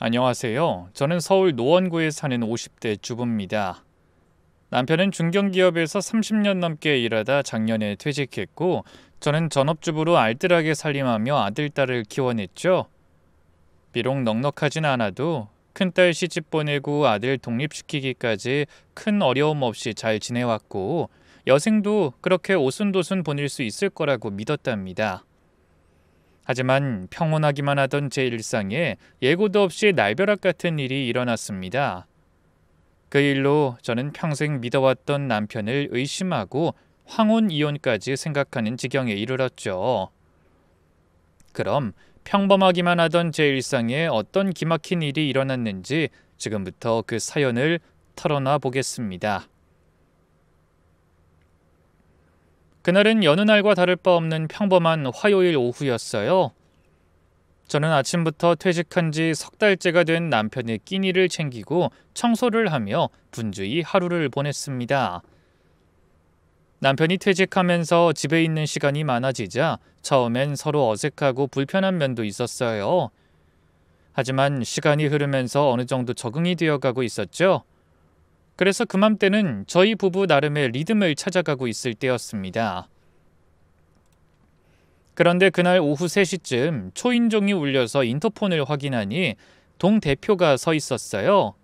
안녕하세요. 저는 서울 노원구에 사는 50대 주부입니다. 남편은 중견기업에서 30년 넘게 일하다 작년에 퇴직했고, 저는 전업주부로 알뜰하게 살림하며 아들, 딸을 키워냈죠. 비록 넉넉하진 않아도 큰딸 시집 보내고 아들 독립시키기까지 큰 어려움 없이 잘 지내왔고, 여생도 그렇게 오순도순 보낼 수 있을 거라고 믿었답니다. 하지만 평온하기만 하던 제 일상에 예고도 없이 날벼락 같은 일이 일어났습니다. 그 일로 저는 평생 믿어왔던 남편을 의심하고 황혼 이혼까지 생각하는 지경에 이르렀죠. 그럼 평범하기만 하던 제 일상에 어떤 기막힌 일이 일어났는지 지금부터 그 사연을 털어놔 보겠습니다. 그날은 여느 날과 다를 바 없는 평범한 화요일 오후였어요. 저는 아침부터 퇴직한 지 석 달째가 된 남편의 끼니를 챙기고 청소를 하며 분주히 하루를 보냈습니다. 남편이 퇴직하면서 집에 있는 시간이 많아지자 처음엔 서로 어색하고 불편한 면도 있었어요. 하지만 시간이 흐르면서 어느 정도 적응이 되어가고 있었죠. 그래서 그맘때는 저희 부부 나름의 리듬을 찾아가고 있을 때였습니다. 그런데 그날 오후 3시쯤 초인종이 울려서 인터폰을 확인하니 동 대표가 서 있었어요.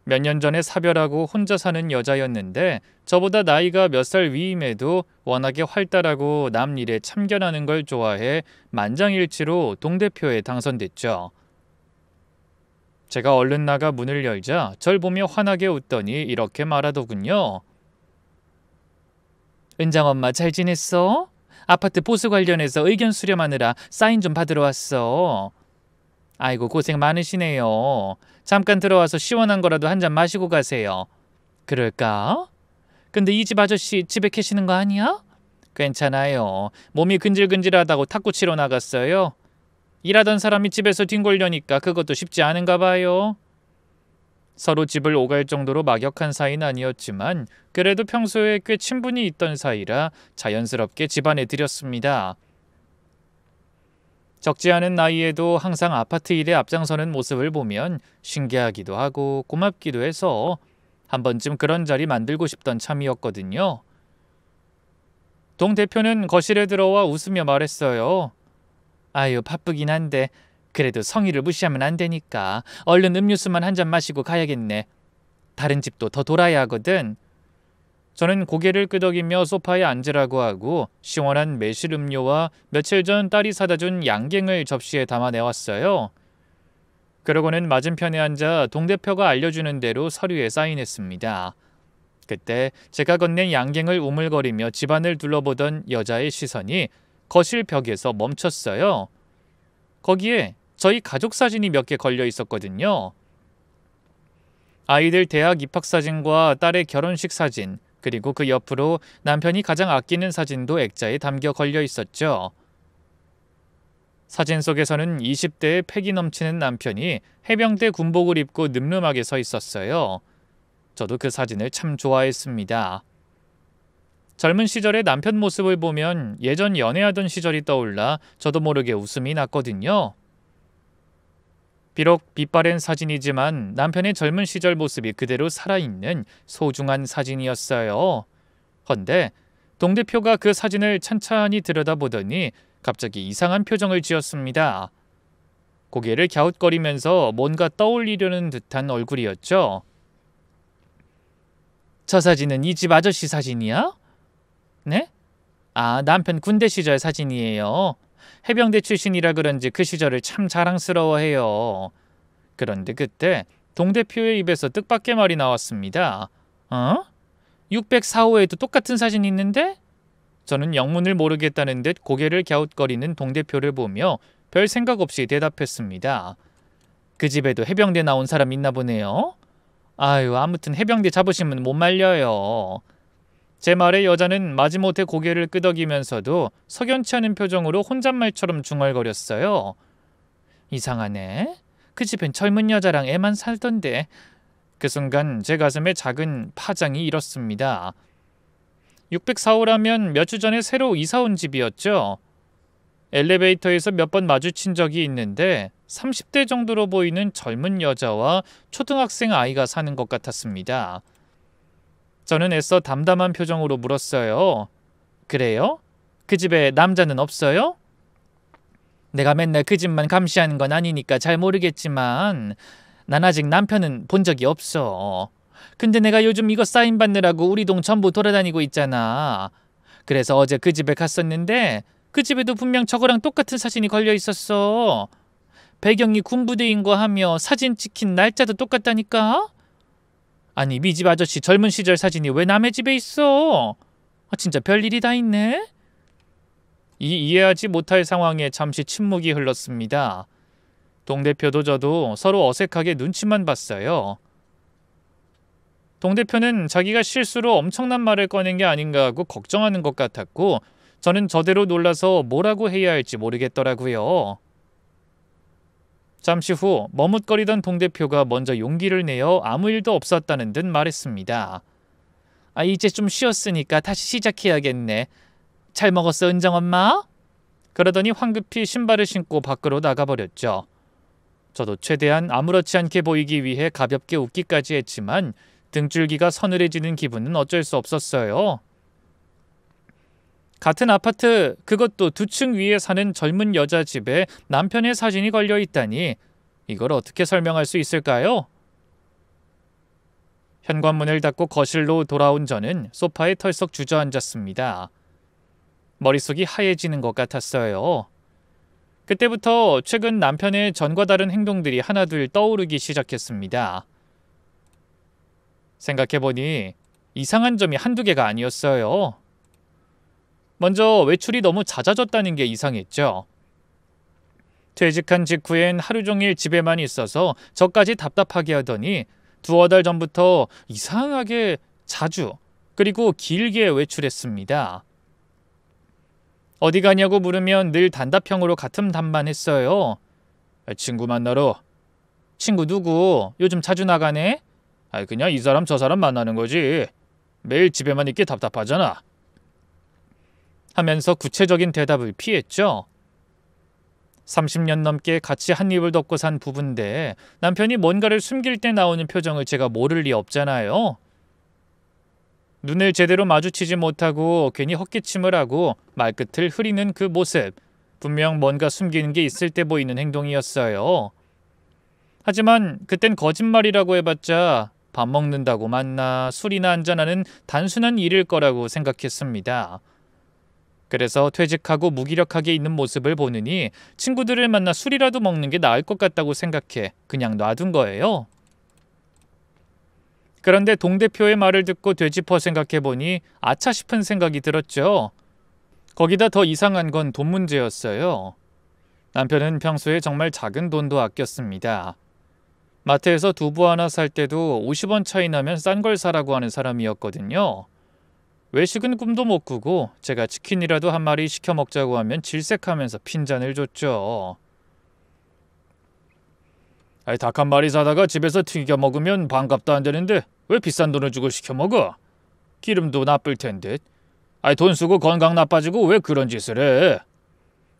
몇 년 전에 사별하고 혼자 사는 여자였는데 저보다 나이가 몇 살 위임에도 워낙에 활달하고 남 일에 참견하는 걸 좋아해 만장일치로 동 대표에 당선됐죠. 제가 얼른 나가 문을 열자 절 보며 환하게 웃더니 이렇게 말하더군요. 은장엄마 잘 지냈어? 아파트 보수 관련해서 의견 수렴하느라 사인 좀 받으러 왔어. 아이고 고생 많으시네요. 잠깐 들어와서 시원한 거라도 한 잔 마시고 가세요. 그럴까? 근데 이 집 아저씨 집에 계시는 거 아니야? 괜찮아요. 몸이 근질근질하다고 탁구 치러 나갔어요. 일하던 사람이 집에서 뒹굴려니까 그것도 쉽지 않은가 봐요. 서로 집을 오갈 정도로 막역한 사이는 아니었지만 그래도 평소에 꽤 친분이 있던 사이라 자연스럽게 집안에 들였습니다. 적지 않은 나이에도 항상 아파트 일에 앞장서는 모습을 보면 신기하기도 하고 고맙기도 해서 한 번쯤 그런 자리 만들고 싶던 참이었거든요. 동 대표는 거실에 들어와 웃으며 말했어요. 아유 바쁘긴 한데 그래도 성의를 무시하면 안 되니까 얼른 음료수만 한 잔 마시고 가야겠네. 다른 집도 더 돌아야 하거든. 저는 고개를 끄덕이며 소파에 앉으라고 하고 시원한 매실 음료와 며칠 전 딸이 사다 준 양갱을 접시에 담아내왔어요. 그러고는 맞은편에 앉아 동 대표가 알려주는 대로 서류에 사인했습니다. 그때 제가 건넨 양갱을 우물거리며 집안을 둘러보던 여자의 시선이 거실 벽에서 멈췄어요. 거기에 저희 가족 사진이 몇 개 걸려 있었거든요. 아이들 대학 입학 사진과 딸의 결혼식 사진, 그리고 그 옆으로 남편이 가장 아끼는 사진도 액자에 담겨 걸려 있었죠. 사진 속에서는 20대의 패기 넘치는 남편이 해병대 군복을 입고 늠름하게 서 있었어요. 저도 그 사진을 참 좋아했습니다. 젊은 시절의 남편 모습을 보면 예전 연애하던 시절이 떠올라 저도 모르게 웃음이 났거든요. 비록 빛바랜 사진이지만 남편의 젊은 시절 모습이 그대로 살아있는 소중한 사진이었어요. 헌데 동 대표가 그 사진을 찬찬히 들여다보더니 갑자기 이상한 표정을 지었습니다. 고개를 갸웃거리면서 뭔가 떠올리려는 듯한 얼굴이었죠. 저 사진은 이 집 아저씨 사진이야? 네? 아, 남편 군대 시절 사진이에요. 해병대 출신이라 그런지 그 시절을 참 자랑스러워해요. 그런데 그때 동 대표의 입에서 뜻밖의 말이 나왔습니다. 어? 604호에도 똑같은 사진이 있는데? 저는 영문을 모르겠다는 듯 고개를 갸웃거리는 동 대표를 보며 별 생각 없이 대답했습니다. 그 집에도 해병대 나온 사람 있나 보네요. 아유, 아무튼 해병대 잡으시면 못 말려요. 제 말에 여자는 마지못해 고개를 끄덕이면서도 석연치 않은 표정으로 혼잣말처럼 중얼거렸어요. 이상하네. 그 집엔 젊은 여자랑 애만 살던데. 그 순간 제 가슴에 작은 파장이 일었습니다. 604호라면 몇 주 전에 새로 이사 온 집이었죠. 엘리베이터에서 몇 번 마주친 적이 있는데 30대 정도로 보이는 젊은 여자와 초등학생 아이가 사는 것 같았습니다. 저는 애써 담담한 표정으로 물었어요. 그래요? 그 집에 남자는 없어요? 내가 맨날 그 집만 감시하는 건 아니니까 잘 모르겠지만 난 아직 남편은 본 적이 없어. 근데 내가 요즘 이거 사인 받느라고 우리 동 전부 돌아다니고 있잖아. 그래서 어제 그 집에 갔었는데 그 집에도 분명 저거랑 똑같은 사진이 걸려 있었어. 배경이 군부대인 거 하며 사진 찍힌 날짜도 똑같다니까? 아니 미 집 아저씨 젊은 시절 사진이 왜 남의 집에 있어? 진짜 별일이 다 있네? 이해하지 못할 상황에 잠시 침묵이 흘렀습니다. 동 대표도 저도 서로 어색하게 눈치만 봤어요. 동 대표는 자기가 실수로 엄청난 말을 꺼낸 게 아닌가 하고 걱정하는 것 같았고 저는 저대로 놀라서 뭐라고 해야 할지 모르겠더라고요. 잠시 후 머뭇거리던 동 대표가 먼저 용기를 내어 아무 일도 없었다는 듯 말했습니다. 이제 좀 쉬었으니까 다시 시작해야겠네. 잘 먹었어, 은정엄마? 그러더니 황급히 신발을 신고 밖으로 나가버렸죠. 저도 최대한 아무렇지 않게 보이기 위해 가볍게 웃기까지 했지만 등줄기가 서늘해지는 기분은 어쩔 수 없었어요. 같은 아파트, 그것도 2층 위에 사는 젊은 여자 집에 남편의 사진이 걸려 있다니 이걸 어떻게 설명할 수 있을까요? 현관문을 닫고 거실로 돌아온 저는 소파에 털썩 주저앉았습니다. 머릿속이 하얘지는 것 같았어요. 그때부터 최근 남편의 전과 다른 행동들이 하나둘 떠오르기 시작했습니다. 생각해보니 이상한 점이 한두 개가 아니었어요. 먼저 외출이 너무 잦아졌다는 게 이상했죠. 퇴직한 직후엔 하루 종일 집에만 있어서 저까지 답답하게 하더니 두어 달 전부터 이상하게 자주 그리고 길게 외출했습니다. 어디 가냐고 물으면 늘 단답형으로 같은 답만 했어요. 친구 만나러. 친구 누구? 요즘 자주 나가네? 그냥 이 사람 저 사람 만나는 거지. 매일 집에만 있기 답답하잖아. 하면서 구체적인 대답을 피했죠. 30년 넘게 같이 한 입을 덮고 산 부부인데 남편이 뭔가를 숨길 때 나오는 표정을 제가 모를 리 없잖아요. 눈을 제대로 마주치지 못하고 괜히 헛기침을 하고 말끝을 흐리는 그 모습, 분명 뭔가 숨기는 게 있을 때 보이는 행동이었어요. 하지만 그땐 거짓말이라고 해봤자 밥 먹는다고 만나 술이나 한잔하는 단순한 일일 거라고 생각했습니다. 그래서 퇴직하고 무기력하게 있는 모습을 보느니 친구들을 만나 술이라도 먹는 게 나을 것 같다고 생각해 그냥 놔둔 거예요. 그런데 동 대표의 말을 듣고 되짚어 생각해보니 아차 싶은 생각이 들었죠. 거기다 더 이상한 건 돈 문제였어요. 남편은 평소에 정말 작은 돈도 아꼈습니다. 마트에서 두부 하나 살 때도 50원 차이 나면 싼 걸 사라고 하는 사람이었거든요. 외식은 꿈도 못 꾸고 제가 치킨이라도 한 마리 시켜 먹자고 하면 질색하면서 핀잔을 줬죠. 닭 한 마리 사다가 집에서 튀겨 먹으면 반값도 안 되는데 왜 비싼 돈을 주고 시켜 먹어? 기름도 나쁠 텐데. 돈 쓰고 건강 나빠지고 왜 그런 짓을 해?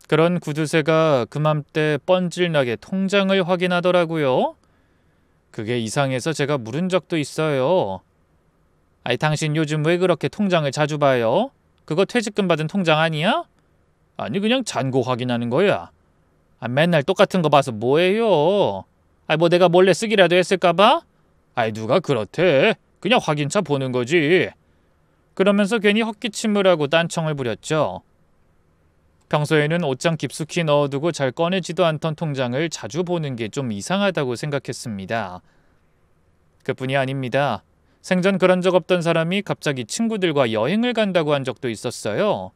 그런 구두쇠가 그맘때 뻔질나게 통장을 확인하더라고요. 그게 이상해서 제가 물은 적도 있어요. 당신 요즘 왜 그렇게 통장을 자주 봐요? 그거 퇴직금 받은 통장 아니야? 아니 그냥 잔고 확인하는 거야. 맨날 똑같은 거 봐서 뭐해요? 뭐 내가 몰래 쓰기라도 했을까봐? 누가 그렇대. 그냥 확인차 보는 거지. 그러면서 괜히 헛기침을 하고 딴청을 부렸죠. 평소에는 옷장 깊숙이 넣어두고 잘 꺼내지도 않던 통장을 자주 보는 게 좀 이상하다고 생각했습니다. 그뿐이 아닙니다. 생전 그런 적 없던 사람이 갑자기 친구들과 여행을 간다고 한 적도 있었어요.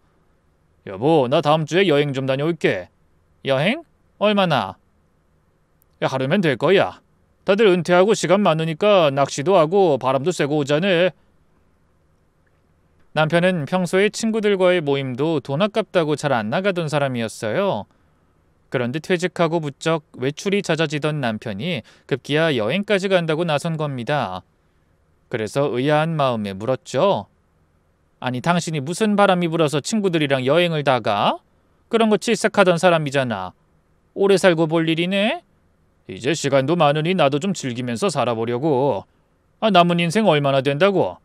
여보, 나 다음 주에 여행 좀 다녀올게. 여행? 얼마나? 하루면 될 거야. 다들 은퇴하고 시간 많으니까 낚시도 하고 바람도 쐬고 오자네. 남편은 평소에 친구들과의 모임도 돈 아깝다고 잘 안 나가던 사람이었어요. 그런데 퇴직하고 부쩍 외출이 잦아지던 남편이 급기야 여행까지 간다고 나선 겁니다. 그래서 의아한 마음에 물었죠. 당신이 무슨 바람이 불어서 친구들이랑 여행을 다 가? 그런 거 질색하던 사람이잖아. 오래 살고 볼 일이네? 이제 시간도 많으니 나도 좀 즐기면서 살아보려고. 남은 인생 얼마나 된다고?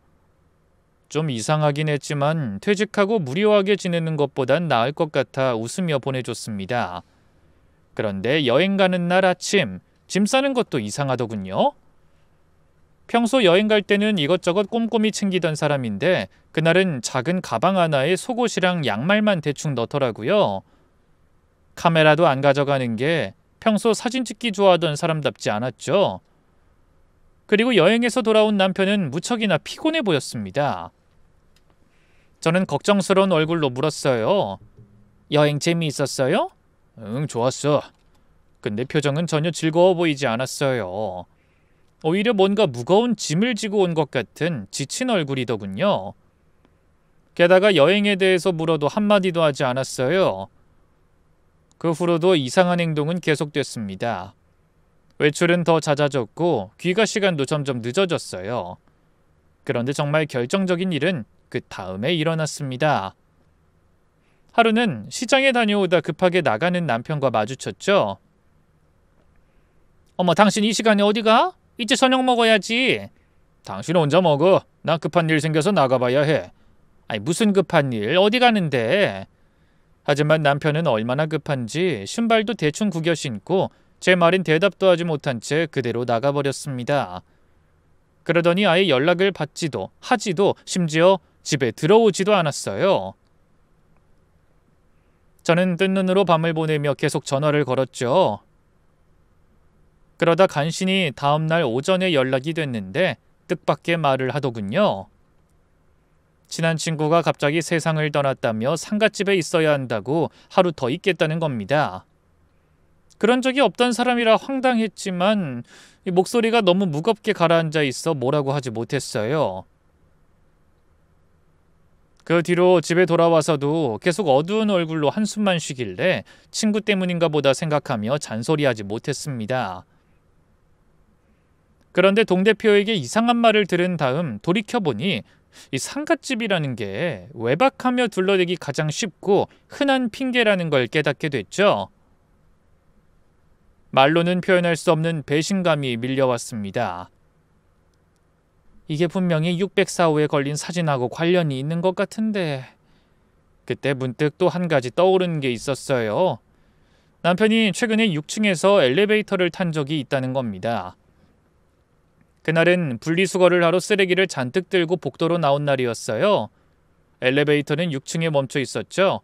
좀 이상하긴 했지만 퇴직하고 무료하게 지내는 것보단 나을 것 같아 웃으며 보내줬습니다. 그런데 여행 가는 날 아침, 짐 싸는 것도 이상하더군요. 평소 여행 갈 때는 이것저것 꼼꼼히 챙기던 사람인데 그날은 작은 가방 하나에 속옷이랑 양말만 대충 넣더라고요. 카메라도 안 가져가는 게 평소 사진 찍기 좋아하던 사람답지 않았죠. 그리고 여행에서 돌아온 남편은 무척이나 피곤해 보였습니다. 저는 걱정스러운 얼굴로 물었어요. 여행 재미있었어요? 응, 좋았어. 근데 표정은 전혀 즐거워 보이지 않았어요. 오히려 뭔가 무거운 짐을 지고 온 것 같은 지친 얼굴이더군요. 게다가 여행에 대해서 물어도 한마디도 하지 않았어요. 그 후로도 이상한 행동은 계속됐습니다. 외출은 더 잦아졌고 귀가 시간도 점점 늦어졌어요. 그런데 정말 결정적인 일은 그 다음에 일어났습니다. 하루는 시장에 다녀오다 급하게 나가는 남편과 마주쳤죠. 어머, 당신 이 시간에 어디 가? 이제 저녁 먹어야지. 당신 혼자 먹어. 나 급한 일 생겨서 나가봐야 해. 아니, 무슨 급한 일? 어디 가는데? 하지만 남편은 얼마나 급한지 신발도 대충 구겨 신고 제 말인 대답도 하지 못한 채 그대로 나가버렸습니다. 그러더니 아예 연락을 받지도 하지도 심지어 집에 들어오지도 않았어요. 저는 뜬 눈으로 밤을 보내며 계속 전화를 걸었죠. 그러다 간신히 다음날 오전에 연락이 됐는데 뜻밖의 말을 하더군요. 친한 친구가 갑자기 세상을 떠났다며 상갓집에 있어야 한다고 하루 더 있겠다는 겁니다. 그런 적이 없던 사람이라 황당했지만 목소리가 너무 무겁게 가라앉아 있어 뭐라고 하지 못했어요. 그 뒤로 집에 돌아와서도 계속 어두운 얼굴로 한숨만 쉬길래 친구 때문인가 보다 생각하며 잔소리하지 못했습니다. 그런데 동대표에게 이상한 말을 들은 다음 돌이켜보니 이 상갓집이라는 게 외박하며 둘러대기 가장 쉽고 흔한 핑계라는 걸 깨닫게 됐죠. 말로는 표현할 수 없는 배신감이 밀려왔습니다. 이게 분명히 604호에 걸린 사진하고 관련이 있는 것 같은데. 그때 문득 또 한 가지 떠오르는 게 있었어요. 남편이 최근에 6층에서 엘리베이터를 탄 적이 있다는 겁니다. 그날은 분리수거를 하러 쓰레기를 잔뜩 들고 복도로 나온 날이었어요. 엘리베이터는 6층에 멈춰 있었죠.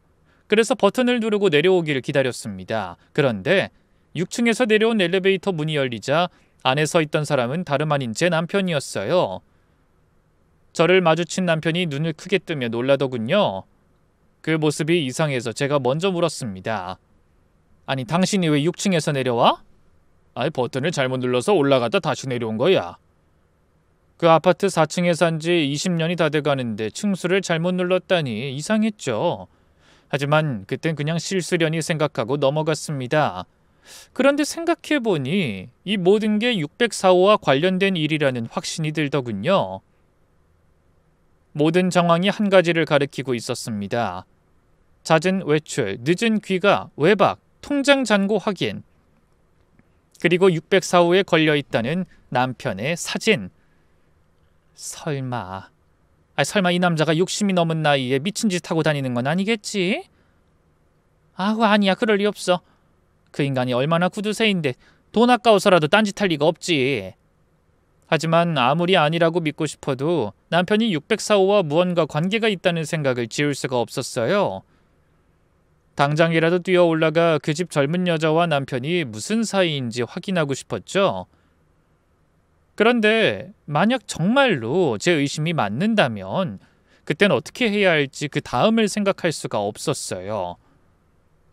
그래서 버튼을 누르고 내려오기를 기다렸습니다. 그런데 6층에서 내려온 엘리베이터 문이 열리자 안에 서 있던 사람은 다름 아닌 제 남편이었어요. 저를 마주친 남편이 눈을 크게 뜨며 놀라더군요. 그 모습이 이상해서 제가 먼저 물었습니다. 아니, 당신이 왜 6층에서 내려와? 아니, 버튼을 잘못 눌러서 올라가다 다시 내려온 거야. 그 아파트 4층에 산 지 20년이 다 돼가는데 층수를 잘못 눌렀다니 이상했죠. 하지만 그땐 그냥 실수려니 생각하고 넘어갔습니다. 그런데 생각해보니 이 모든 게 604호와 관련된 일이라는 확신이 들더군요. 모든 정황이 한 가지를 가리키고 있었습니다. 잦은 외출, 늦은 귀가, 외박, 통장 잔고 확인, 그리고 604호에 걸려있다는 남편의 사진. 설마 이 남자가 60이 넘은 나이에 미친 짓 하고 다니는 건 아니겠지? 아니야, 그럴 리 없어. 그 인간이 얼마나 구두쇠인데 돈 아까워서라도 딴짓할 리가 없지. 하지만 아무리 아니라고 믿고 싶어도 남편이 604호와 무언가 관계가 있다는 생각을 지울 수가 없었어요. 당장이라도 뛰어 올라가 그 집 젊은 여자와 남편이 무슨 사이인지 확인하고 싶었죠. 그런데 만약 정말로 제 의심이 맞는다면 그땐 어떻게 해야 할지 그 다음을 생각할 수가 없었어요.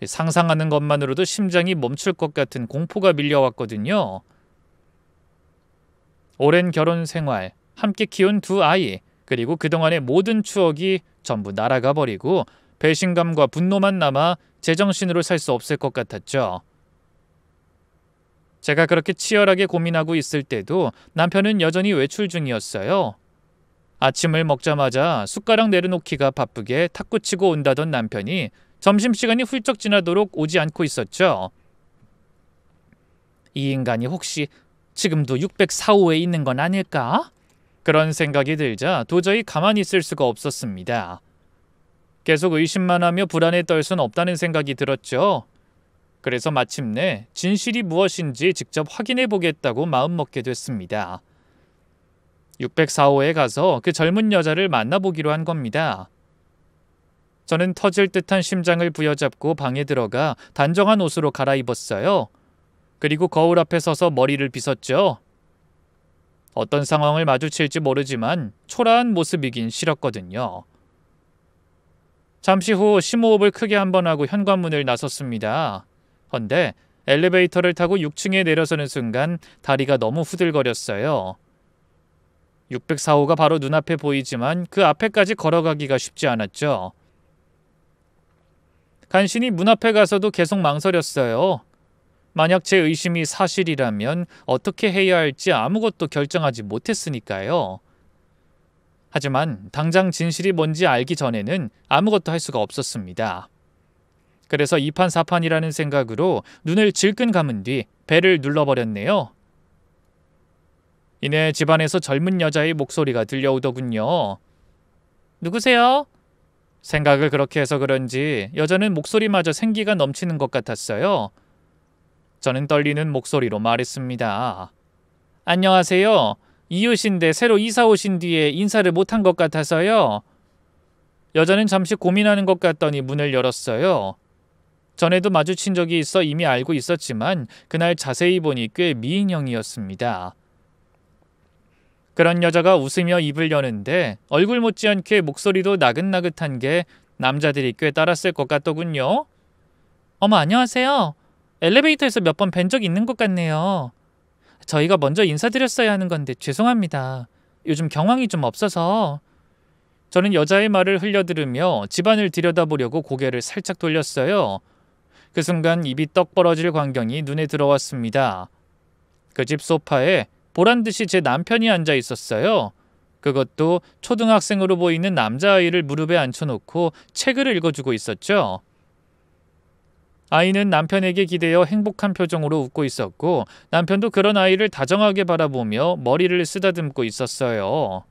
상상하는 것만으로도 심장이 멈출 것 같은 공포가 밀려왔거든요. 오랜 결혼 생활, 함께 키운 두 아이, 그리고 그동안의 모든 추억이 전부 날아가 버리고 배신감과 분노만 남아 제정신으로 살 수 없을 것 같았죠. 제가 그렇게 치열하게 고민하고 있을 때도 남편은 여전히 외출 중이었어요. 아침을 먹자마자 숟가락 내려놓기가 바쁘게 탁구치고 온다던 남편이 점심시간이 훌쩍 지나도록 오지 않고 있었죠. 이 인간이 혹시 지금도 604호에 있는 건 아닐까? 그런 생각이 들자 도저히 가만히 있을 수가 없었습니다. 계속 의심만 하며 불안에 떨 순 없다는 생각이 들었죠. 그래서 마침내 진실이 무엇인지 직접 확인해 보겠다고 마음먹게 됐습니다. 604호에 가서 그 젊은 여자를 만나보기로 한 겁니다. 저는 터질 듯한 심장을 부여잡고 방에 들어가 단정한 옷으로 갈아입었어요. 그리고 거울 앞에 서서 머리를 빗었죠. 어떤 상황을 마주칠지 모르지만 초라한 모습이긴 싫었거든요. 잠시 후 심호흡을 크게 한번 하고 현관문을 나섰습니다. 헌데 엘리베이터를 타고 6층에 내려서는 순간 다리가 너무 후들거렸어요. 604호가 바로 눈앞에 보이지만 그 앞에까지 걸어가기가 쉽지 않았죠. 간신히 문 앞에 가서도 계속 망설였어요. 만약 제 의심이 사실이라면 어떻게 해야 할지 아무것도 결정하지 못했으니까요. 하지만 당장 진실이 뭔지 알기 전에는 아무것도 할 수가 없었습니다. 그래서 2판 4판이라는 생각으로 눈을 질끈 감은 뒤 벨을 눌러버렸네요. 이내 집안에서 젊은 여자의 목소리가 들려오더군요. 누구세요? 생각을 그렇게 해서 그런지 여자는 목소리마저 생기가 넘치는 것 같았어요. 저는 떨리는 목소리로 말했습니다. 안녕하세요. 이웃인데 새로 이사 오신 뒤에 인사를 못한 것 같아서요. 여자는 잠시 고민하는 것 같더니 문을 열었어요. 전에도 마주친 적이 있어 이미 알고 있었지만 그날 자세히 보니 꽤 미인형이었습니다. 그런 여자가 웃으며 입을 여는데 얼굴 못지않게 목소리도 나긋나긋한 게 남자들이 꽤 따랐을 것 같더군요. 어머, 안녕하세요. 엘리베이터에서 몇 번 뵌 적 있는 것 같네요. 저희가 먼저 인사드렸어야 하는 건데 죄송합니다. 요즘 경황이 좀 없어서. 저는 여자의 말을 흘려들으며 집안을 들여다보려고 고개를 살짝 돌렸어요. 그 순간 입이 떡 벌어질 광경이 눈에 들어왔습니다. 그 집 소파에 보란듯이 제 남편이 앉아 있었어요. 그것도 초등학생으로 보이는 남자아이를 무릎에 앉혀놓고 책을 읽어주고 있었죠. 아이는 남편에게 기대어 행복한 표정으로 웃고 있었고 남편도 그런 아이를 다정하게 바라보며 머리를 쓰다듬고 있었어요.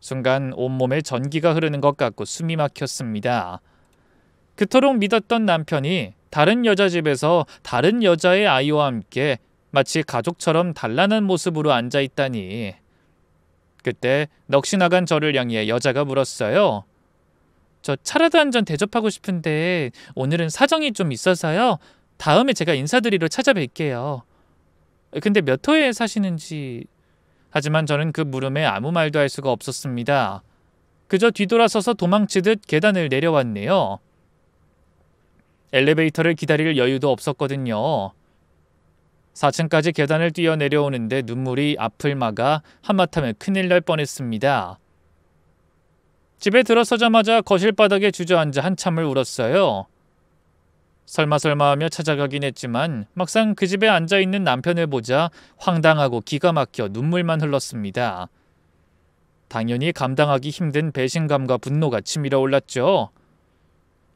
순간 온몸에 전기가 흐르는 것 같고 숨이 막혔습니다. 그토록 믿었던 남편이 다른 여자 집에서 다른 여자의 아이와 함께 마치 가족처럼 단란한 모습으로 앉아있다니. 그때 넋이 나간 저를 향해 여자가 물었어요. 저 차라도 한 잔 대접하고 싶은데 오늘은 사정이 좀 있어서요. 다음에 제가 인사드리러 찾아뵐게요. 근데 몇 호에 사시는지... 하지만 저는 그 물음에 아무 말도 할 수가 없었습니다. 그저 뒤돌아서서 도망치듯 계단을 내려왔네요. 엘리베이터를 기다릴 여유도 없었거든요. 4층까지 계단을 뛰어 내려오는데 눈물이 앞을 막아 하마터면 큰일 날 뻔했습니다. 집에 들어서자마자 거실 바닥에 주저앉아 한참을 울었어요. 설마 하며 찾아가긴 했지만 막상 그 집에 앉아있는 남편을 보자 황당하고 기가 막혀 눈물만 흘렀습니다. 당연히 감당하기 힘든 배신감과 분노가 치밀어 올랐죠.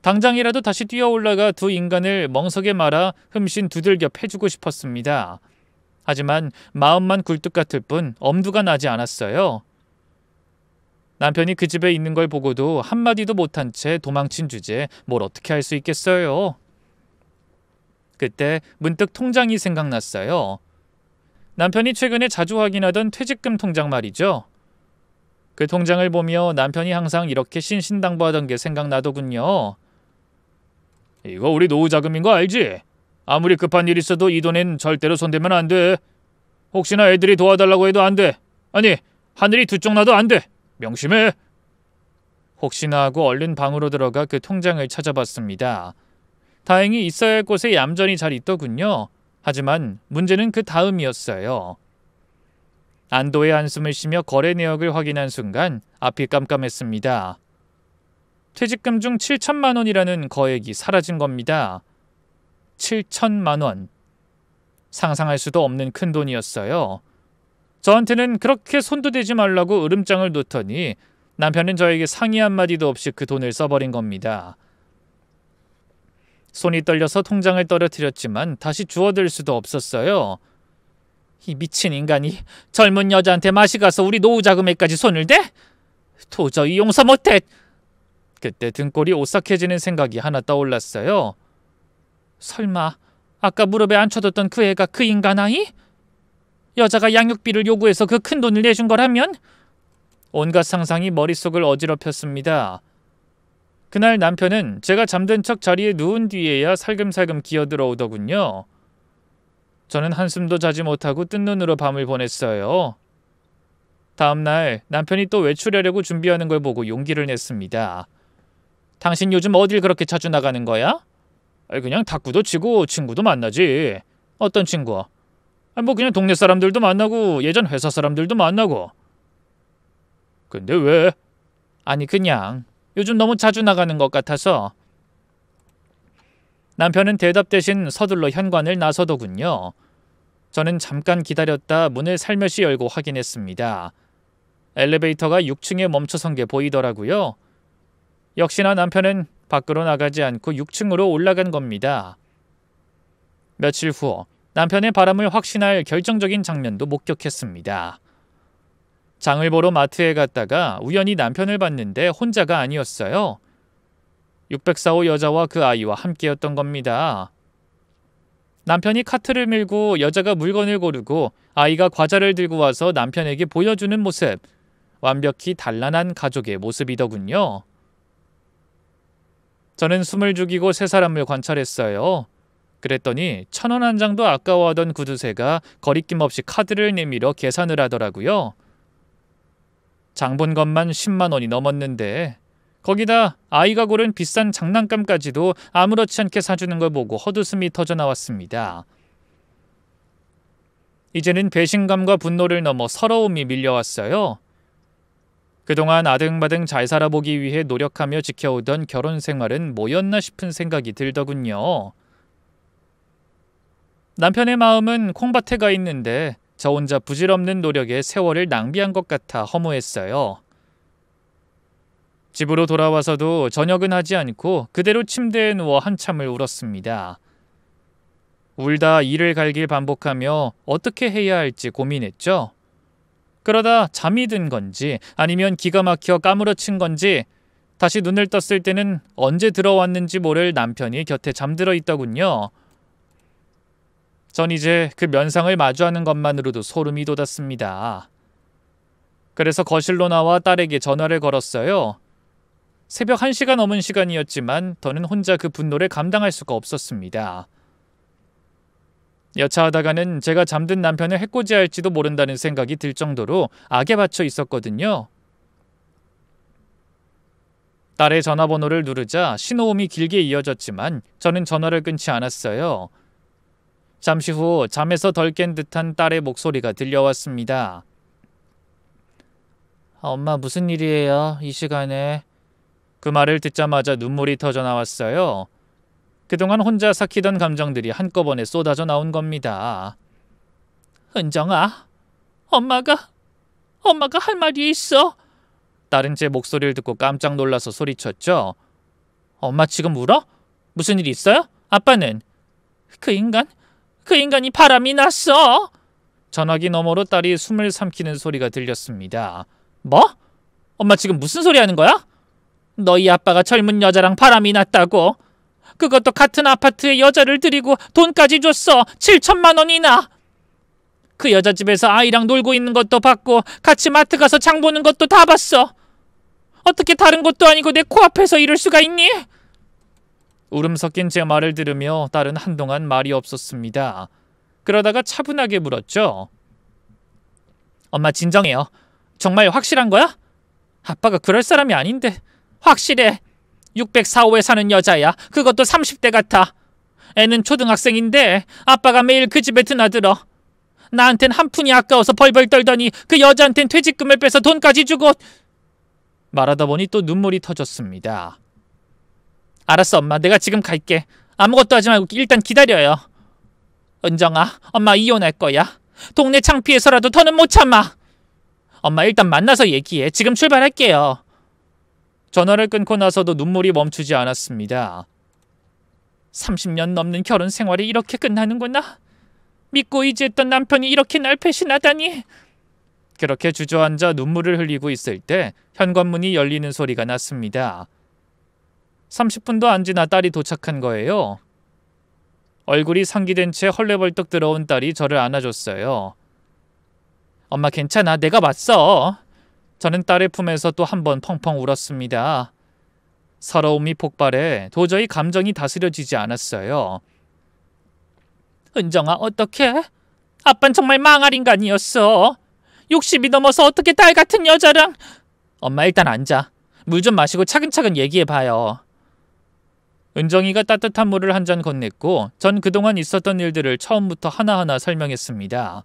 당장이라도 다시 뛰어 올라가 두 인간을 멍석에 말아 흠씬 두들겨 패주고 싶었습니다. 하지만 마음만 굴뚝 같을 뿐 엄두가 나지 않았어요. 남편이 그 집에 있는 걸 보고도 한마디도 못한 채 도망친 주제 뭘 어떻게 할 수 있겠어요. 그때 문득 통장이 생각났어요. 남편이 최근에 자주 확인하던 퇴직금 통장 말이죠. 그 통장을 보며 남편이 항상 이렇게 신신당부하던 게 생각나더군요. 이거 우리 노후 자금인 거 알지? 아무리 급한 일 있어도 이 돈엔 절대로 손대면 안 돼. 혹시나 애들이 도와달라고 해도 안 돼. 아니, 하늘이 두 쪽 나도 안 돼. 명심해. 혹시나 하고 얼른 방으로 들어가 그 통장을 찾아봤습니다. 다행히 있어야 할 곳에 얌전히 잘 있더군요. 하지만 문제는 그 다음이었어요. 안도의 한숨을 쉬며 거래 내역을 확인한 순간 앞이 깜깜했습니다. 퇴직금 중 7천만 원이라는 거액이 사라진 겁니다. 7천만 원. 상상할 수도 없는 큰 돈이었어요. 저한테는 그렇게 손도 대지 말라고 으름장을 놓더니 남편은 저에게 상의 한마디도 없이 그 돈을 써버린 겁니다. 손이 떨려서 통장을 떨어뜨렸지만 다시 주워들 수도 없었어요. 이 미친 인간이 젊은 여자한테 맛이 가서 우리 노후 자금에까지 손을 대? 도저히 용서 못해. 그때 등골이 오싹해지는 생각이 하나 떠올랐어요. 설마 아까 무릎에 앉혀뒀던 그 애가 그 인간 아이? 여자가 양육비를 요구해서 그 큰 돈을 내준 거라면? 온갖 상상이 머릿속을 어지럽혔습니다. 그날 남편은 제가 잠든 척 자리에 누운 뒤에야 살금살금 기어들어오더군요. 저는 한숨도 자지 못하고 뜬 눈으로 밤을 보냈어요. 다음 날 남편이 또 외출하려고 준비하는 걸 보고 용기를 냈습니다. 당신 요즘 어딜 그렇게 자주 나가는 거야? 그냥 탁구도 치고 친구도 만나지. 어떤 친구? 뭐 그냥 동네 사람들도 만나고 예전 회사 사람들도 만나고. 근데 왜? 아니 그냥 요즘 너무 자주 나가는 것 같아서. 남편은 대답 대신 서둘러 현관을 나서더군요. 저는 잠깐 기다렸다 문을 살며시 열고 확인했습니다. 엘리베이터가 6층에 멈춰선 게 보이더라고요. 역시나 남편은 밖으로 나가지 않고 6층으로 올라간 겁니다. 며칠 후 남편의 바람을 확신할 결정적인 장면도 목격했습니다. 장을 보러 마트에 갔다가 우연히 남편을 봤는데 혼자가 아니었어요. 604호 여자와 그 아이와 함께였던 겁니다. 남편이 카트를 밀고 여자가 물건을 고르고 아이가 과자를 들고 와서 남편에게 보여주는 모습. 완벽히 단란한 가족의 모습이더군요. 저는 숨을 죽이고 세 사람을 관찰했어요. 그랬더니 1,000원 한 장도 아까워하던 구두쇠가 거리낌 없이 카드를 내밀어 계산을 하더라고요. 장 본 것만 10만 원이 넘었는데 거기다 아이가 고른 비싼 장난감까지도 아무렇지 않게 사주는 걸 보고 헛웃음이 터져나왔습니다. 이제는 배신감과 분노를 넘어 서러움이 밀려왔어요. 그동안 아등바등 잘 살아보기 위해 노력하며 지켜오던 결혼 생활은 뭐였나 싶은 생각이 들더군요. 남편의 마음은 콩밭에 가 있는데 저 혼자 부질없는 노력에 세월을 낭비한 것 같아 허무했어요. 집으로 돌아와서도 저녁은 하지 않고 그대로 침대에 누워 한참을 울었습니다. 울다 이를 갈길 반복하며 어떻게 해야 할지 고민했죠. 그러다 잠이 든 건지 아니면 기가 막혀 까무러친 건지 다시 눈을 떴을 때는 언제 들어왔는지 모를 남편이 곁에 잠들어 있더군요. 전 이제 그 면상을 마주하는 것만으로도 소름이 돋았습니다. 그래서 거실로 나와 딸에게 전화를 걸었어요. 새벽 1시가 넘은 시간이었지만 더는 혼자 그 분노를 감당할 수가 없었습니다. 여차하다가는 제가 잠든 남편을 해코지할지도 모른다는 생각이 들 정도로 악에 받쳐 있었거든요. 딸의 전화번호를 누르자 신호음이 길게 이어졌지만 저는 전화를 끊지 않았어요. 잠시 후 잠에서 덜 깬 듯한 딸의 목소리가 들려왔습니다. 엄마 무슨 일이에요? 이 시간에? 그 말을 듣자마자 눈물이 터져 나왔어요. 그동안 혼자 삭히던 감정들이 한꺼번에 쏟아져 나온 겁니다. 은정아, 엄마가 할 말이 있어. 딸은 제 목소리를 듣고 깜짝 놀라서 소리쳤죠. 엄마 지금 울어? 무슨 일 있어요? 아빠는? 그 인간이 바람이 났어. 전화기 너머로 딸이 숨을 삼키는 소리가 들렸습니다. 뭐? 엄마 지금 무슨 소리 하는 거야? 너희 아빠가 젊은 여자랑 바람이 났다고. 그것도 같은 아파트에 여자를 들이고 돈까지 줬어. 7천만 원이나. 그 여자 집에서 아이랑 놀고 있는 것도 봤고 같이 마트 가서 장 보는 것도 다 봤어. 어떻게 다른 것도 아니고 내 코앞에서 이럴 수가 있니? 울음 섞인 제 말을 들으며 딸은 한동안 말이 없었습니다. 그러다가 차분하게 물었죠. 엄마 진정해요. 정말 확실한 거야? 아빠가 그럴 사람이 아닌데. 확실해. 604호에 사는 여자야. 그것도 30대 같아. 애는 초등학생인데 아빠가 매일 그 집에 드나들어. 나한텐 한 푼이 아까워서 벌벌 떨더니 그 여자한텐 퇴직금을 빼서 돈까지 주고. 말하다 보니 또 눈물이 터졌습니다. 알았어 엄마, 내가 지금 갈게. 아무것도 하지 말고 일단 기다려요. 은정아, 엄마 이혼할 거야. 동네 창피해서라도 더는 못 참아. 엄마 일단 만나서 얘기해. 지금 출발할게요. 전화를 끊고 나서도 눈물이 멈추지 않았습니다. 30년 넘는 결혼 생활이 이렇게 끝나는구나. 믿고 의지했던 남편이 이렇게 날 배신하다니. 그렇게 주저앉아 눈물을 흘리고 있을 때 현관문이 열리는 소리가 났습니다. 30분도 안 지나 딸이 도착한 거예요. 얼굴이 상기된 채 헐레벌떡 들어온 딸이 저를 안아줬어요. 엄마 괜찮아, 내가 왔어. 저는 딸의 품에서 또 한 번 펑펑 울었습니다. 서러움이 폭발해 도저히 감정이 다스려지지 않았어요. 은정아, 어떡해? 아빤 정말 망할 인간이었어. 60이 넘어서 어떻게 딸 같은 여자랑... 엄마 일단 앉아. 물 좀 마시고 차근차근 얘기해봐요. 은정이가 따뜻한 물을 한 잔 건넸고 전 그동안 있었던 일들을 처음부터 하나하나 설명했습니다.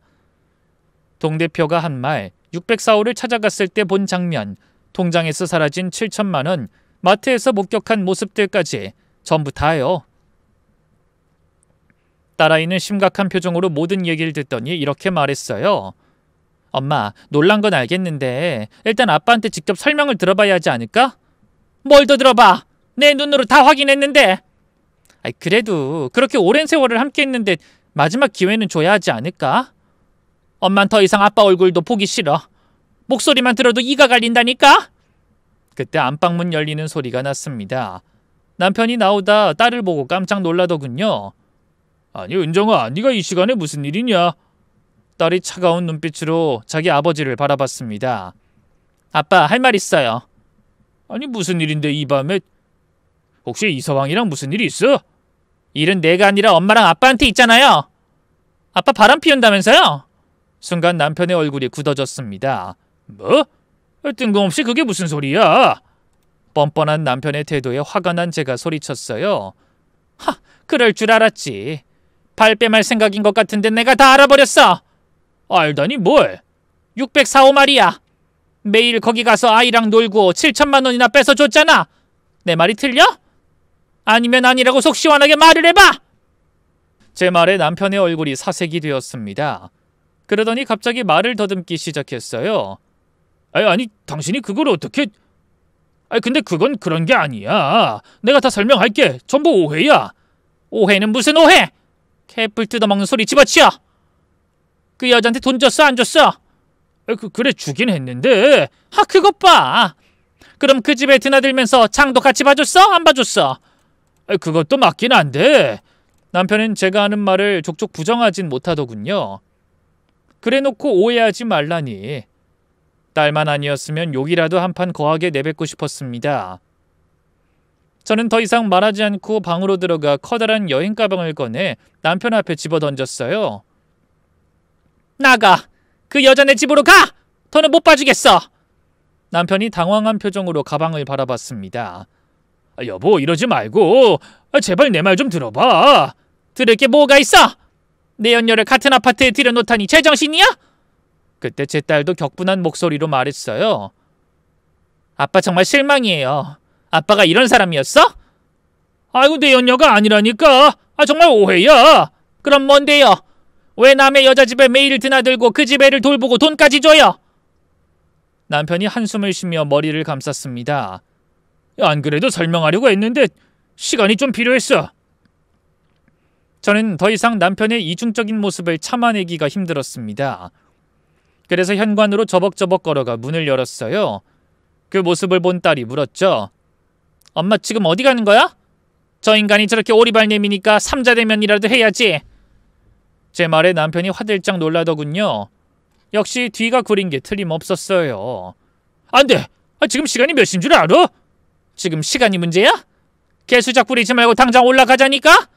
동 대표가 한 말, 604호를 찾아갔을 때 본 장면, 통장에서 사라진 7천만 원, 마트에서 목격한 모습들까지 전부 다요. 딸아이는 심각한 표정으로 모든 얘기를 듣더니 이렇게 말했어요. 엄마, 놀란 건 알겠는데 일단 아빠한테 직접 설명을 들어봐야 하지 않을까? 뭘 더 들어봐! 내 눈으로 다 확인했는데! 그래도 그렇게 오랜 세월을 함께 했는데 마지막 기회는 줘야 하지 않을까? 엄만 더 이상 아빠 얼굴도 보기 싫어. 목소리만 들어도 이가 갈린다니까? 그때 안방문 열리는 소리가 났습니다. 남편이 나오다 딸을 보고 깜짝 놀라더군요. 아니 은정아, 네가 이 시간에 무슨 일이냐? 딸이 차가운 눈빛으로 자기 아버지를 바라봤습니다. 아빠, 할 말 있어요. 아니 무슨 일인데 이 밤에? 혹시 이서방이랑 무슨 일이 있어? 일은 내가 아니라 엄마랑 아빠한테 있잖아요. 아빠 바람 피운다면서요? 순간 남편의 얼굴이 굳어졌습니다. 뭐? 뜬금없이 그게 무슨 소리야? 뻔뻔한 남편의 태도에 화가 난 제가 소리쳤어요. 하, 그럴 줄 알았지. 발 빼말 생각인 것 같은데 내가 다 알아버렸어. 알다니 뭘? 604호 말이야. 매일 거기 가서 아이랑 놀고 7천만 원이나 뺏어줬잖아. 내 말이 틀려? 아니면 아니라고 속 시원하게 말을 해봐. 제 말에 남편의 얼굴이 사색이 되었습니다. 그러더니 갑자기 말을 더듬기 시작했어요. 아니 당신이 그걸 어떻게... 근데 그건 그런 게 아니야. 내가 다 설명할게. 전부 오해야. 오해는 무슨 오해? 개뿔 뜯어먹는 소리 집어치워. 그 여자한테 돈 줬어 안 줬어? 그래 주긴 했는데. 그것 봐. 그럼 그 집에 드나들면서 장도 같이 봐줬어? 안 봐줬어? 그것도 맞긴 한데 남편은 제가 하는 말을 족족 부정하진 못하더군요. 그래놓고 오해하지 말라니. 딸만 아니었으면 욕이라도 한판 거하게 내뱉고 싶었습니다. 저는 더 이상 말하지 않고 방으로 들어가 커다란 여행 가방을 꺼내 남편 앞에 집어던졌어요. 나가! 그 여자네 집으로 가! 더는 못 봐주겠어! 남편이 당황한 표정으로 가방을 바라봤습니다. 여보 이러지 말고 제발 내 말 좀 들어봐. 들을 게 뭐가 있어? 내 연녀를 같은 아파트에 들여놓다니 제정신이야? 그때 제 딸도 격분한 목소리로 말했어요. 아빠 정말 실망이에요. 아빠가 이런 사람이었어? 아이고 내 연녀가 아니라니까. 정말 오해야. 그럼 뭔데요? 왜 남의 여자 집에 매일 드나들고 그 집 애를 돌보고 돈까지 줘요? 남편이 한숨을 쉬며 머리를 감쌌습니다. 안 그래도 설명하려고 했는데 시간이 좀 필요했어. 저는 더 이상 남편의 이중적인 모습을 참아내기가 힘들었습니다. 그래서 현관으로 저벅저벅 걸어가 문을 열었어요. 그 모습을 본 딸이 물었죠. 엄마 지금 어디 가는 거야? 저 인간이 저렇게 오리발 내미니까 삼자대면이라도 해야지. 제 말에 남편이 화들짝 놀라더군요. 역시 뒤가 구린 게 틀림없었어요. 안 돼! 지금 시간이 몇 시인 줄 알아? 지금 시간이 문제야? 개수작 부리지 말고 당장 올라가자니까?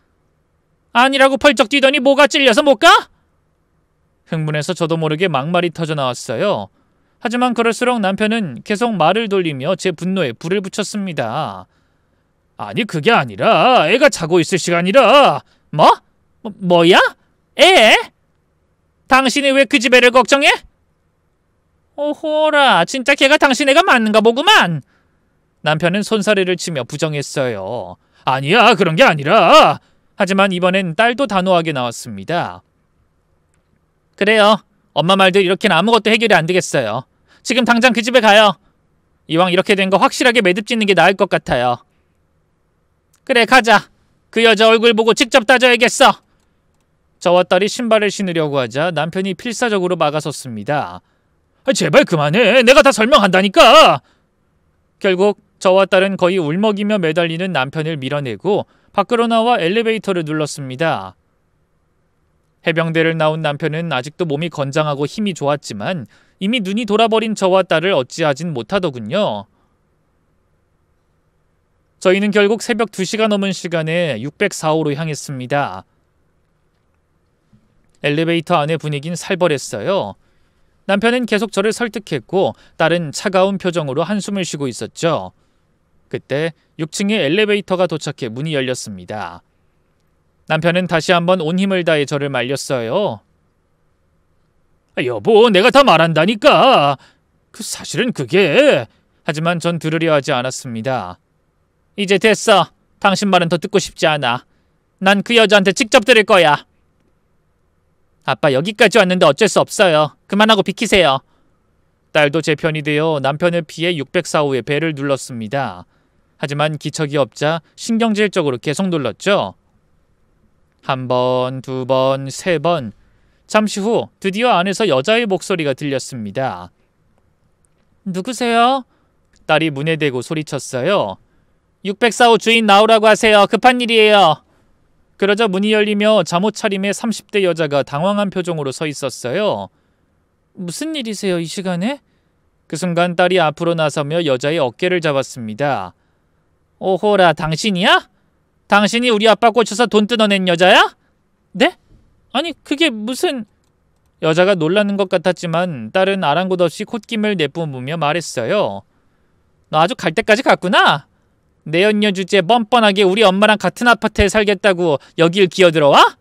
아니라고 펄쩍 뛰더니 뭐가 찔려서 못 가? 흥분해서 저도 모르게 막말이 터져나왔어요. 하지만 그럴수록 남편은 계속 말을 돌리며 제 분노에 불을 붙였습니다. 아니 그게 아니라 애가 자고 있을 시간이라. 뭐야? 애? 당신이 왜 그 집 애를 걱정해? 오호라, 진짜 걔가 당신 애가 맞는가 보구만. 남편은 손사래를 치며 부정했어요. 아니야, 그런 게 아니라. 하지만 이번엔 딸도 단호하게 나왔습니다. 그래요. 엄마 말도 이렇게는 아무것도 해결이 안 되겠어요. 지금 당장 그 집에 가요. 이왕 이렇게 된 거 확실하게 매듭 짓는 게 나을 것 같아요. 그래, 가자. 그 여자 얼굴 보고 직접 따져야겠어. 저와 딸이 신발을 신으려고 하자 남편이 필사적으로 막아섰습니다. 제발 그만해. 내가 다 설명한다니까. 결국 저와 딸은 거의 울먹이며 매달리는 남편을 밀어내고 밖으로 나와 엘리베이터를 눌렀습니다. 해병대를 나온 남편은 아직도 몸이 건장하고 힘이 좋았지만 이미 눈이 돌아버린 저와 딸을 어찌하진 못하더군요. 저희는 결국 새벽 2시가 넘은 시간에 604호로 향했습니다. 엘리베이터 안의 분위기는 살벌했어요. 남편은 계속 저를 설득했고 딸은 차가운 표정으로 한숨을 쉬고 있었죠. 그때 6층에 엘리베이터가 도착해 문이 열렸습니다. 남편은 다시 한번 온 힘을 다해 저를 말렸어요. 여보, 내가 다 말한다니까. 사실은 그게... 하지만 전 들으려 하지 않았습니다. 이제 됐어. 당신 말은 더 듣고 싶지 않아. 난 그 여자한테 직접 들을 거야. 아빠 여기까지 왔는데 어쩔 수 없어요. 그만하고 비키세요. 딸도 제 편이 되어 남편을 피해 604호의 벨을 눌렀습니다. 하지만 기척이 없자 신경질적으로 계속 눌렀죠. 한 번, 두 번, 세 번. 잠시 후 드디어 안에서 여자의 목소리가 들렸습니다. 누구세요? 딸이 문에 대고 소리쳤어요. 604호 주인 나오라고 하세요. 급한 일이에요. 그러자 문이 열리며 잠옷 차림의 30대 여자가 당황한 표정으로 서 있었어요. 무슨 일이세요, 이 시간에? 그 순간 딸이 앞으로 나서며 여자의 어깨를 잡았습니다. 오호라, 당신이야? 당신이 우리 아빠 꽂혀서 돈 뜯어낸 여자야? 네? 아니, 그게 무슨... 여자가 놀라는 것 같았지만 딸은 아랑곳 없이 콧김을 내뿜으며 말했어요. 너 아주 갈 때까지 갔구나? 내연녀 주제에 뻔뻔하게 우리 엄마랑 같은 아파트에 살겠다고 여길 기어들어와?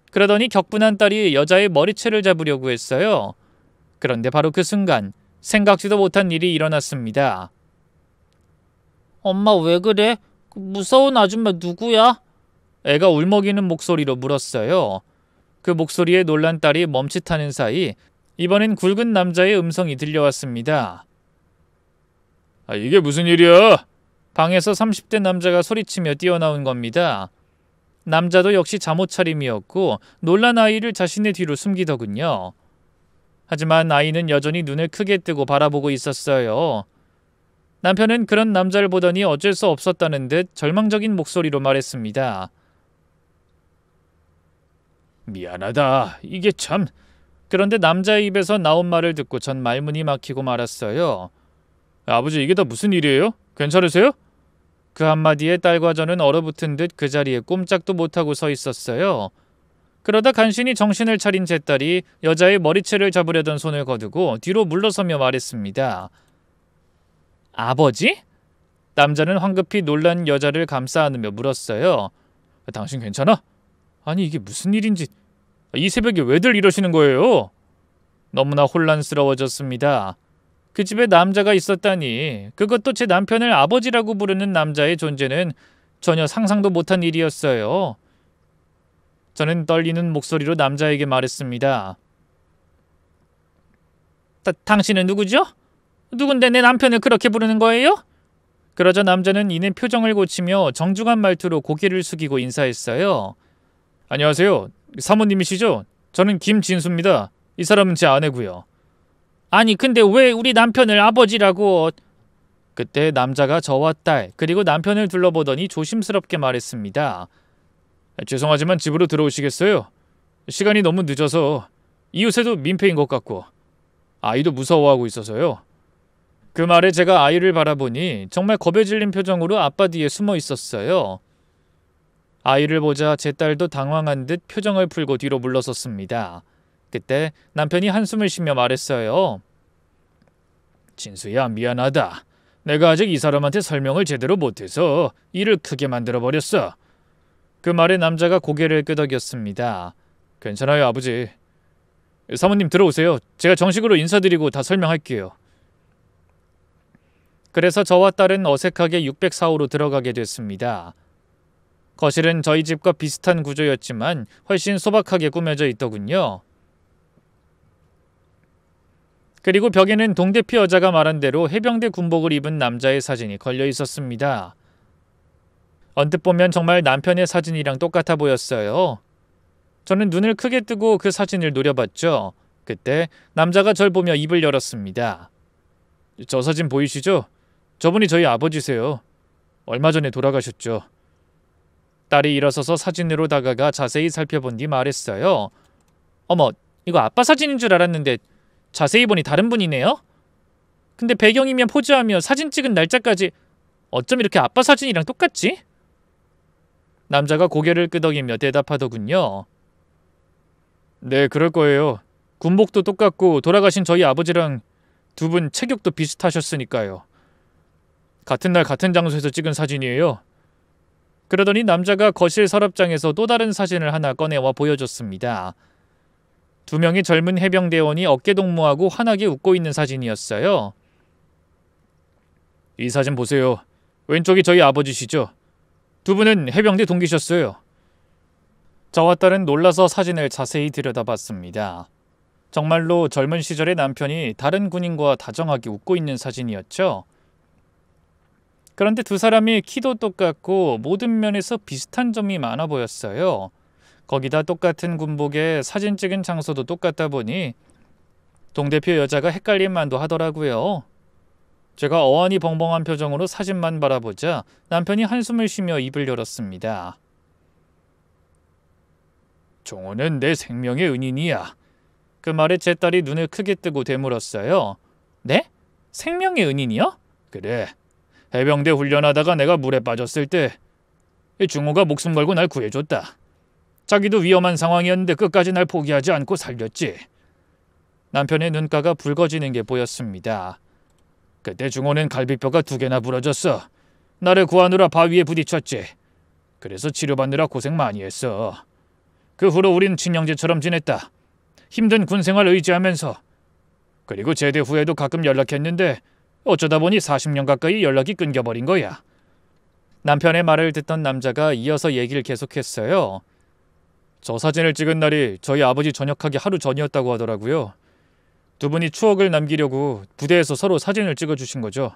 그러더니 격분한 딸이 여자의 머리채를 잡으려고 했어요. 그런데 바로 그 순간 생각지도 못한 일이 일어났습니다. 엄마 왜 그래? 무서운 아줌마 누구야? 애가 울먹이는 목소리로 물었어요. 그 목소리에 놀란 딸이 멈칫하는 사이 이번엔 굵은 남자의 음성이 들려왔습니다. 이게 무슨 일이야? 방에서 30대 남자가 소리치며 뛰어나온 겁니다. 남자도 역시 잠옷 차림이었고 놀란 아이를 자신의 뒤로 숨기더군요. 하지만 아이는 여전히 눈을 크게 뜨고 바라보고 있었어요. 남편은 그런 남자를 보더니 어쩔 수 없었다는 듯 절망적인 목소리로 말했습니다. 미안하다. 이게 참... 그런데 남자의 입에서 나온 말을 듣고 전 말문이 막히고 말았어요. 아버지, 이게 다 무슨 일이에요? 괜찮으세요? 그 한마디에 딸과 저는 얼어붙은 듯 그 자리에 꼼짝도 못하고 서 있었어요. 그러다 간신히 정신을 차린 제 딸이 여자의 머리채를 잡으려던 손을 거두고 뒤로 물러서며 말했습니다. 아버지? 남자는 황급히 놀란 여자를 감싸 안으며 물었어요. 당신 괜찮아? 아니 이게 무슨 일인지... 이 새벽에 왜들 이러시는 거예요? 너무나 혼란스러워졌습니다. 그 집에 남자가 있었다니, 그것도 제 남편을 아버지라고 부르는 남자의 존재는 전혀 상상도 못한 일이었어요. 저는 떨리는 목소리로 남자에게 말했습니다. 당신은 누구죠? 누군데 내 남편을 그렇게 부르는 거예요? 그러자 남자는 이내 표정을 고치며 정중한 말투로 고개를 숙이고 인사했어요. 안녕하세요. 사모님이시죠? 저는 김진수입니다. 이 사람은 제 아내고요. 아니 근데 왜 우리 남편을 아버지라고... 그때 남자가 저와 딸 그리고 남편을 둘러보더니 조심스럽게 말했습니다. 죄송하지만 집으로 들어오시겠어요? 시간이 너무 늦어서 이웃에도 민폐인 것 같고 아이도 무서워하고 있어서요. 그 말에 제가 아이를 바라보니 정말 겁에 질린 표정으로 아빠 뒤에 숨어 있었어요. 아이를 보자 제 딸도 당황한 듯 표정을 풀고 뒤로 물러섰습니다. 그때 남편이 한숨을 쉬며 말했어요. 진수야, 미안하다. 내가 아직 이 사람한테 설명을 제대로 못해서 일을 크게 만들어버렸어. 그 말에 남자가 고개를 끄덕였습니다. 괜찮아요, 아버지. 사모님 들어오세요. 제가 정식으로 인사드리고 다 설명할게요. 그래서 저와 딸은 어색하게 604호로 들어가게 됐습니다. 거실은 저희 집과 비슷한 구조였지만 훨씬 소박하게 꾸며져 있더군요. 그리고 벽에는 동대표 여자가 말한 대로 해병대 군복을 입은 남자의 사진이 걸려 있었습니다. 언뜻 보면 정말 남편의 사진이랑 똑같아 보였어요. 저는 눈을 크게 뜨고 그 사진을 노려봤죠. 그때 남자가 절 보며 입을 열었습니다. 저 사진 보이시죠? 저분이 저희 아버지세요. 얼마 전에 돌아가셨죠. 딸이 일어서서 사진으로 다가가 자세히 살펴본 뒤 말했어요. 어머, 이거 아빠 사진인 줄 알았는데 자세히 보니 다른 분이네요? 근데 배경이며 포즈하며 사진 찍은 날짜까지 어쩜 이렇게 아빠 사진이랑 똑같지? 남자가 고개를 끄덕이며 대답하더군요. 네, 그럴 거예요. 군복도 똑같고 돌아가신 저희 아버지랑 두 분 체격도 비슷하셨으니까요. 같은 날 같은 장소에서 찍은 사진이에요. 그러더니 남자가 거실 서랍장에서 또 다른 사진을 하나 꺼내와 보여줬습니다. 두 명의 젊은 해병대원이 어깨동무하고 환하게 웃고 있는 사진이었어요. 이 사진 보세요. 왼쪽이 저희 아버지시죠? 두 분은 해병대 동기셨어요. 저와 딸은 놀라서 사진을 자세히 들여다봤습니다. 정말로 젊은 시절의 남편이 다른 군인과 다정하게 웃고 있는 사진이었죠. 그런데 두 사람이 키도 똑같고 모든 면에서 비슷한 점이 많아 보였어요. 거기다 똑같은 군복에 사진 찍은 장소도 똑같다 보니 동대표 여자가 헷갈릴만도 하더라고요. 제가 어안이 벙벙한 표정으로 사진만 바라보자 남편이 한숨을 쉬며 입을 열었습니다. 종호는 내 생명의 은인이야. 그 말에 제 딸이 눈을 크게 뜨고 되물었어요. 네? 생명의 은인이요? 그래. 해병대 훈련하다가 내가 물에 빠졌을 때 중호가 목숨 걸고 날 구해줬다. 자기도 위험한 상황이었는데 끝까지 날 포기하지 않고 살렸지. 남편의 눈가가 붉어지는 게 보였습니다. 그때 중호는 갈비뼈가 2개나 부러졌어. 나를 구하느라 바위에 부딪혔지. 그래서 치료받느라 고생 많이 했어. 그 후로 우린 친형제처럼 지냈다. 힘든 군생활 의지하면서. 그리고 제대 후에도 가끔 연락했는데 어쩌다 보니 40년 가까이 연락이 끊겨버린 거야. 남편의 말을 듣던 남자가 이어서 얘기를 계속했어요. 저 사진을 찍은 날이 저희 아버지 전역하기 하루 전이었다고 하더라고요. 두 분이 추억을 남기려고 부대에서 서로 사진을 찍어주신 거죠.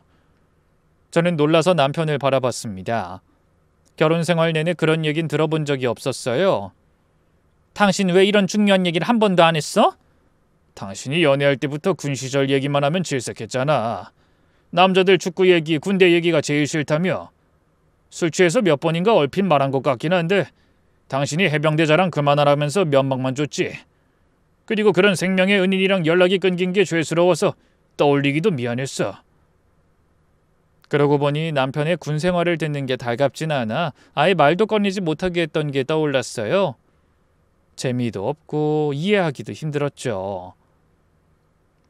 저는 놀라서 남편을 바라봤습니다. 결혼 생활 내내 그런 얘긴 들어본 적이 없었어요. 당신 왜 이런 중요한 얘기를 한 번도 안 했어? 당신이 연애할 때부터 군 시절 얘기만 하면 질색했잖아. 남자들 축구 얘기, 군대 얘기가 제일 싫다며. 술 취해서 몇 번인가 얼핏 말한 것 같긴 한데 당신이 해병대 자랑 그만하라면서 면박만 줬지. 그리고 그런 생명의 은인이랑 연락이 끊긴 게 죄스러워서 떠올리기도 미안했어. 그러고 보니 남편의 군 생활을 듣는 게 달갑진 않아 아예 말도 꺼내지 못하게 했던 게 떠올랐어요. 재미도 없고 이해하기도 힘들었죠.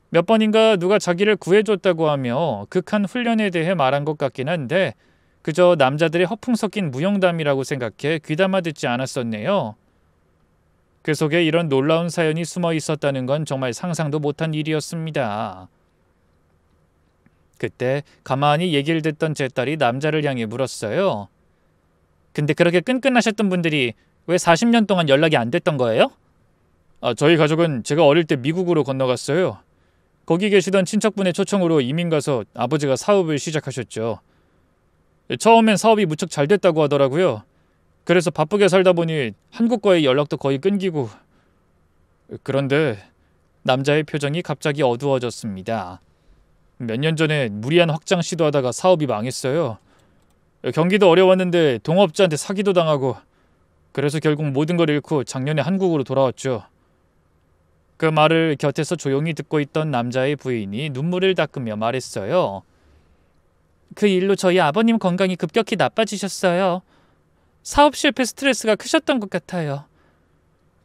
몇 번인가 누가 자기를 구해줬다고 하며 극한 훈련에 대해 말한 것 같긴 한데 그저 남자들의 허풍 섞인 무용담이라고 생각해 귀담아 듣지 않았었네요. 그 속에 이런 놀라운 사연이 숨어 있었다는 건 정말 상상도 못한 일이었습니다. 그때 가만히 얘기를 듣던 제 딸이 남자를 향해 물었어요. 근데 그렇게 끈끈하셨던 분들이 왜 40년 동안 연락이 안 됐던 거예요? 저희 가족은 제가 어릴 때 미국으로 건너갔어요. 거기 계시던 친척분의 초청으로 이민 가서 아버지가 사업을 시작하셨죠. 처음엔 사업이 무척 잘 됐다고 하더라고요. 그래서 바쁘게 살다 보니 한국과의 연락도 거의 끊기고. 그런데 남자의 표정이 갑자기 어두워졌습니다. 몇 년 전에 무리한 확장 시도하다가 사업이 망했어요. 경기도 어려웠는데 동업자한테 사기도 당하고 그래서 결국 모든 걸 잃고 작년에 한국으로 돌아왔죠. 그 말을 곁에서 조용히 듣고 있던 남자의 부인이 눈물을 닦으며 말했어요. 그 일로 저희 아버님 건강이 급격히 나빠지셨어요. 사업 실패 스트레스가 크셨던 것 같아요.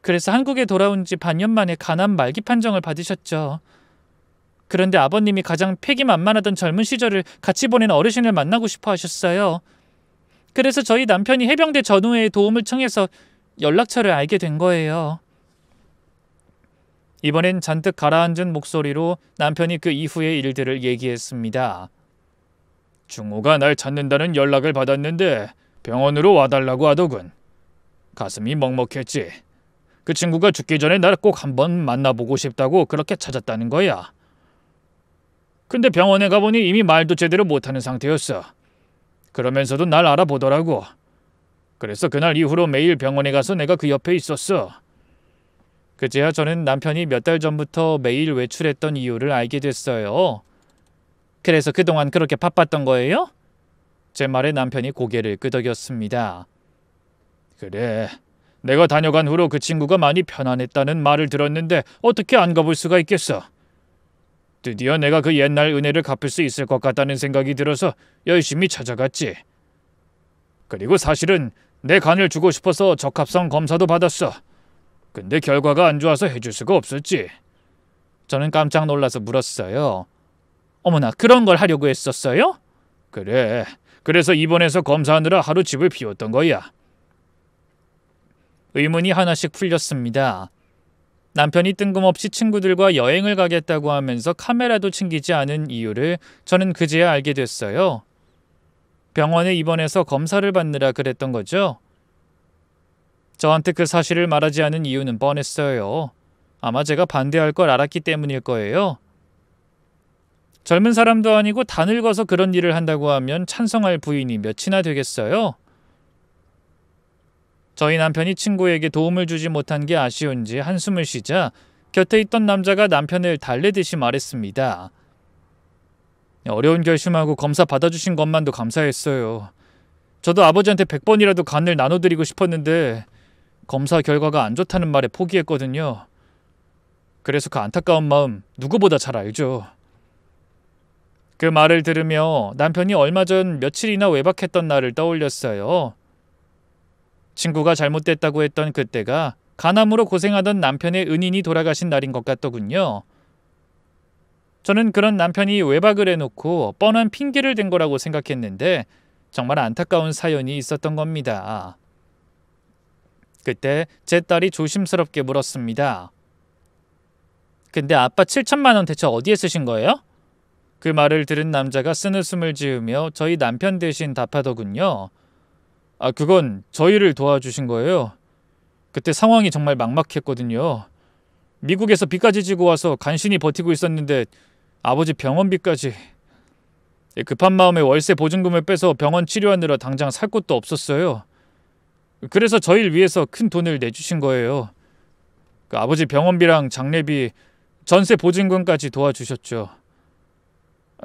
그래서 한국에 돌아온 지 반년 만에 간암 말기 판정을 받으셨죠. 그런데 아버님이 가장 패기만만하던 젊은 시절을 같이 보낸 어르신을 만나고 싶어 하셨어요. 그래서 저희 남편이 해병대 전우회의 도움을 청해서 연락처를 알게 된 거예요. 이번엔 잔뜩 가라앉은 목소리로 남편이 그 이후의 일들을 얘기했습니다. 중호가 날 찾는다는 연락을 받았는데 병원으로 와달라고 하더군. 가슴이 먹먹했지. 그 친구가 죽기 전에 날 꼭 한번 만나보고 싶다고 그렇게 찾았다는 거야. 근데 병원에 가보니 이미 말도 제대로 못하는 상태였어. 그러면서도 날 알아보더라고. 그래서 그날 이후로 매일 병원에 가서 내가 그 옆에 있었어. 그제야 저는 남편이 몇 달 전부터 매일 외출했던 이유를 알게 됐어요. 그래서 그동안 그렇게 바빴던 거예요? 제 말에 남편이 고개를 끄덕였습니다. 그래. 내가 다녀간 후로 그 친구가 많이 편안했다는 말을 들었는데 어떻게 안 가볼 수가 있겠어. 드디어 내가 그 옛날 은혜를 갚을 수 있을 것 같다는 생각이 들어서 열심히 찾아갔지. 그리고 사실은 내 간을 주고 싶어서 적합성 검사도 받았어. 근데 결과가 안 좋아서 해줄 수가 없었지. 저는 깜짝 놀라서 물었어요. 어머나, 그런 걸 하려고 했었어요? 그래. 그래서 입원해서 검사하느라 하루 집을 비웠던 거야. 의문이 하나씩 풀렸습니다. 남편이 뜬금없이 친구들과 여행을 가겠다고 하면서 카메라도 챙기지 않은 이유를 저는 그제야 알게 됐어요. 병원에 입원해서 검사를 받느라 그랬던 거죠. 저한테 그 사실을 말하지 않은 이유는 뻔했어요. 아마 제가 반대할 걸 알았기 때문일 거예요. 젊은 사람도 아니고 다 늙어서 그런 일을 한다고 하면 찬성할 부인이 몇이나 되겠어요? 저희 남편이 친구에게 도움을 주지 못한 게 아쉬운지 한숨을 쉬자 곁에 있던 남자가 남편을 달래듯이 말했습니다. 어려운 결심하고 검사 받아주신 것만도 감사했어요. 저도 아버지한테 100번이라도 간을 나눠드리고 싶었는데 검사 결과가 안 좋다는 말에 포기했거든요. 그래서 그 안타까운 마음 누구보다 잘 알죠. 그 말을 들으며 남편이 얼마 전 며칠이나 외박했던 날을 떠올렸어요. 친구가 잘못됐다고 했던 그때가 간암으로 고생하던 남편의 은인이 돌아가신 날인 것 같더군요. 저는 그런 남편이 외박을 해놓고 뻔한 핑계를 댄 거라고 생각했는데 정말 안타까운 사연이 있었던 겁니다. 그때 제 딸이 조심스럽게 물었습니다. 근데 아빠 7천만 원 대체 어디에 쓰신 거예요? 그 말을 들은 남자가 쓴웃음을 지으며 저희 남편 대신 답하더군요. 그건 저희를 도와주신 거예요. 그때 상황이 정말 막막했거든요. 미국에서 비까지 지고 와서 간신히 버티고 있었는데 아버지 병원비까지. 급한 마음에 월세 보증금을 빼서 병원 치료하느라 당장 살 곳도 없었어요. 그래서 저희를 위해서 큰 돈을 내주신 거예요. 아버지 병원비랑 장례비, 전세 보증금까지 도와주셨죠.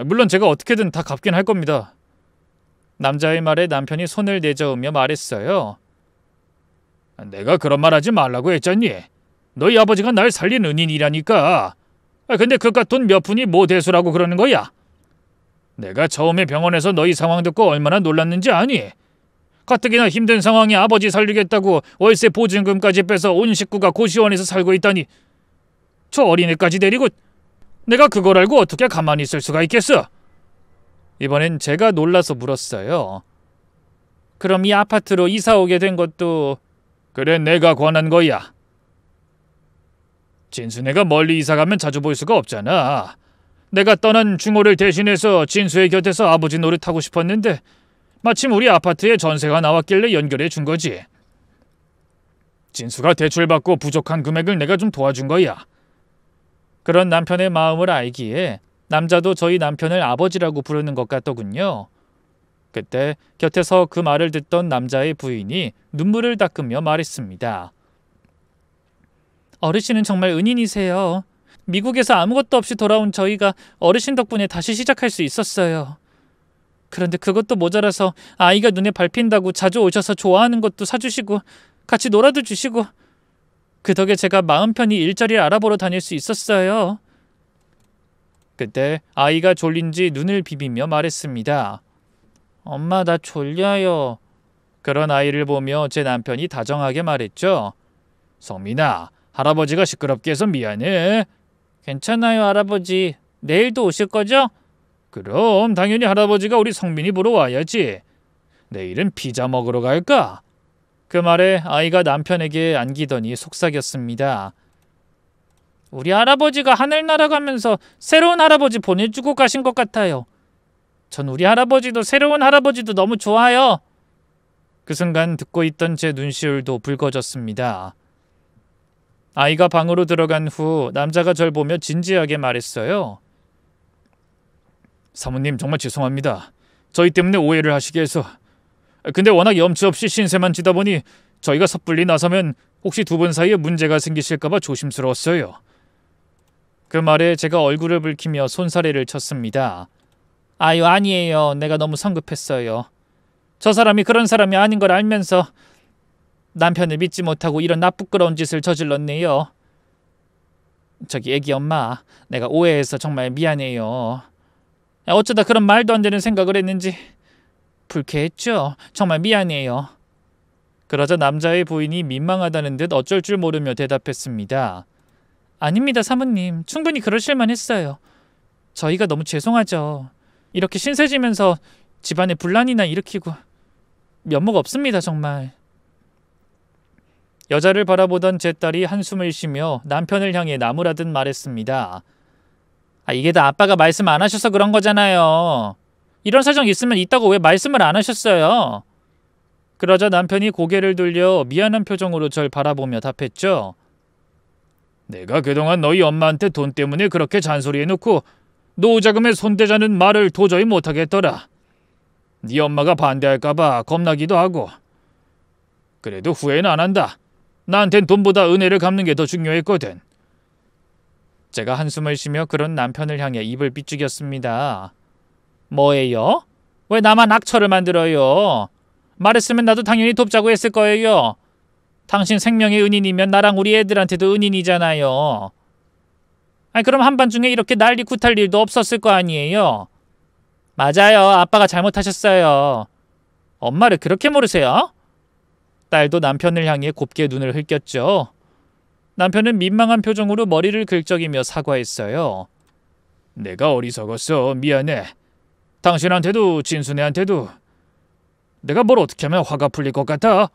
물론 제가 어떻게든 다 갚긴 할 겁니다. 남자의 말에 남편이 손을 내저으며 말했어요. 내가 그런 말 하지 말라고 했잖니. 너희 아버지가 날 살린 은인이라니까. 근데 그깟 돈 몇 푼이 뭐 대수라고 그러는 거야? 내가 처음에 병원에서 너희 상황 듣고 얼마나 놀랐는지 아니? 가뜩이나 힘든 상황에 아버지 살리겠다고 월세 보증금까지 빼서 온 식구가 고시원에서 살고 있다니. 저 어린애까지 데리고 내가 그걸 알고 어떻게 가만히 있을 수가 있겠어? 이번엔 제가 놀라서 물었어요. 그럼 이 아파트로 이사 오게 된 것도 그래 내가 권한 거야. 진수네가 멀리 이사 가면 자주 볼 수가 없잖아. 내가 떠난 중호를 대신해서 진수의 곁에서 아버지 노릇하고 싶었는데 마침 우리 아파트에 전세가 나왔길래 연결해 준 거지. 진수가 대출받고 부족한 금액을 내가 좀 도와준 거야. 그런 남편의 마음을 알기에 남자도 저희 남편을 아버지라고 부르는 것 같더군요. 그때 곁에서 그 말을 듣던 남자의 부인이 눈물을 닦으며 말했습니다. 어르신은 정말 은인이세요. 미국에서 아무것도 없이 돌아온 저희가 어르신 덕분에 다시 시작할 수 있었어요. 그런데 그것도 모자라서 아이가 눈에 밟힌다고 자주 오셔서 좋아하는 것도 사주시고 같이 놀아도 주시고 그 덕에 제가 마음 편히 일자리를 알아보러 다닐 수 있었어요. 그때 아이가 졸린지 눈을 비비며 말했습니다. 엄마, 나 졸려요. 그런 아이를 보며 제 남편이 다정하게 말했죠. 성민아, 할아버지가 시끄럽게 해서 미안해. 괜찮아요, 할아버지. 내일도 오실 거죠? 그럼 당연히 할아버지가 우리 성민이 보러 와야지. 내일은 피자 먹으러 갈까? 그 말에 아이가 남편에게 안기더니 속삭였습니다. 우리 할아버지가 하늘 날아가면서 새로운 할아버지 보내주고 가신 것 같아요. 전 우리 할아버지도 새로운 할아버지도 너무 좋아요. 그 순간 듣고 있던 제 눈시울도 붉어졌습니다. 아이가 방으로 들어간 후 남자가 절 보며 진지하게 말했어요. 사모님 정말 죄송합니다. 저희 때문에 오해를 하시게 해서. 근데 워낙 염치 없이 신세만 지다 보니 저희가 섣불리 나서면 혹시 두 분 사이에 문제가 생기실까봐 조심스러웠어요. 그 말에 제가 얼굴을 붉히며 손사래를 쳤습니다. 아유, 아니에요. 내가 너무 성급했어요. 저 사람이 그런 사람이 아닌 걸 알면서 남편을 믿지 못하고 이런 나쁘끄러운 짓을 저질렀네요. 저기 애기 엄마, 내가 오해해서 정말 미안해요. 어쩌다 그런 말도 안 되는 생각을 했는지 불쾌했죠. 정말 미안해요. 그러자 남자의 부인이 민망하다는 듯 어쩔 줄 모르며 대답했습니다. 아닙니다, 사모님. 충분히 그러실만 했어요. 저희가 너무 죄송하죠. 이렇게 신세지면서 집안에 분란이나 일으키고 면목 없습니다, 정말. 여자를 바라보던 제 딸이 한숨을 쉬며 남편을 향해 나무라듯 말했습니다. 이게 다 아빠가 말씀 안 하셔서 그런 거잖아요. 이런 사정 있으면 있다고 왜 말씀을 안 하셨어요? 그러자 남편이 고개를 돌려 미안한 표정으로 절 바라보며 답했죠. 내가 그동안 너희 엄마한테 돈 때문에 그렇게 잔소리해놓고 노후자금에 손대자는 말을 도저히 못하겠더라. 네 엄마가 반대할까봐 겁나기도 하고. 그래도 후회는 안 한다. 나한텐 돈보다 은혜를 갚는 게 더 중요했거든. 제가 한숨을 쉬며 그런 남편을 향해 입을 삐죽였습니다. 뭐예요? 왜 나만 악처를 만들어요? 말했으면 나도 당연히 돕자고 했을 거예요. 당신 생명의 은인이면 나랑 우리 애들한테도 은인이잖아요. 그럼 한밤중에 이렇게 난리 굿할 일도 없었을 거 아니에요? 맞아요. 아빠가 잘못하셨어요. 엄마를 그렇게 모르세요? 딸도 남편을 향해 곱게 눈을 흘겼죠. 남편은 민망한 표정으로 머리를 긁적이며 사과했어요. 내가 어리석었어. 미안해. 당신한테도 진순애한테도. 내가 뭘 어떻게 하면 화가 풀릴 것 같아?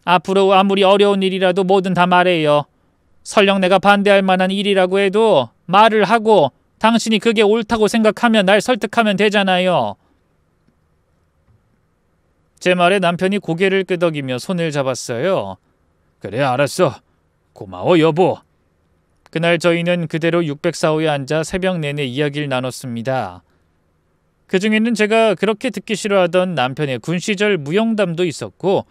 앞으로 아무리 어려운 일이라도 뭐든 다 말해요. 설령 내가 반대할 만한 일이라고 해도 말을 하고 당신이 그게 옳다고 생각하면 날 설득하면 되잖아요. 제 말에 남편이 고개를 끄덕이며 손을 잡았어요. 그래, 알았어. 고마워, 여보. 그날 저희는 그대로 604호에 앉아 새벽 내내 이야기를 나눴습니다. 그 중에는 제가 그렇게 듣기 싫어하던 남편의 군 시절 무용담도 있었고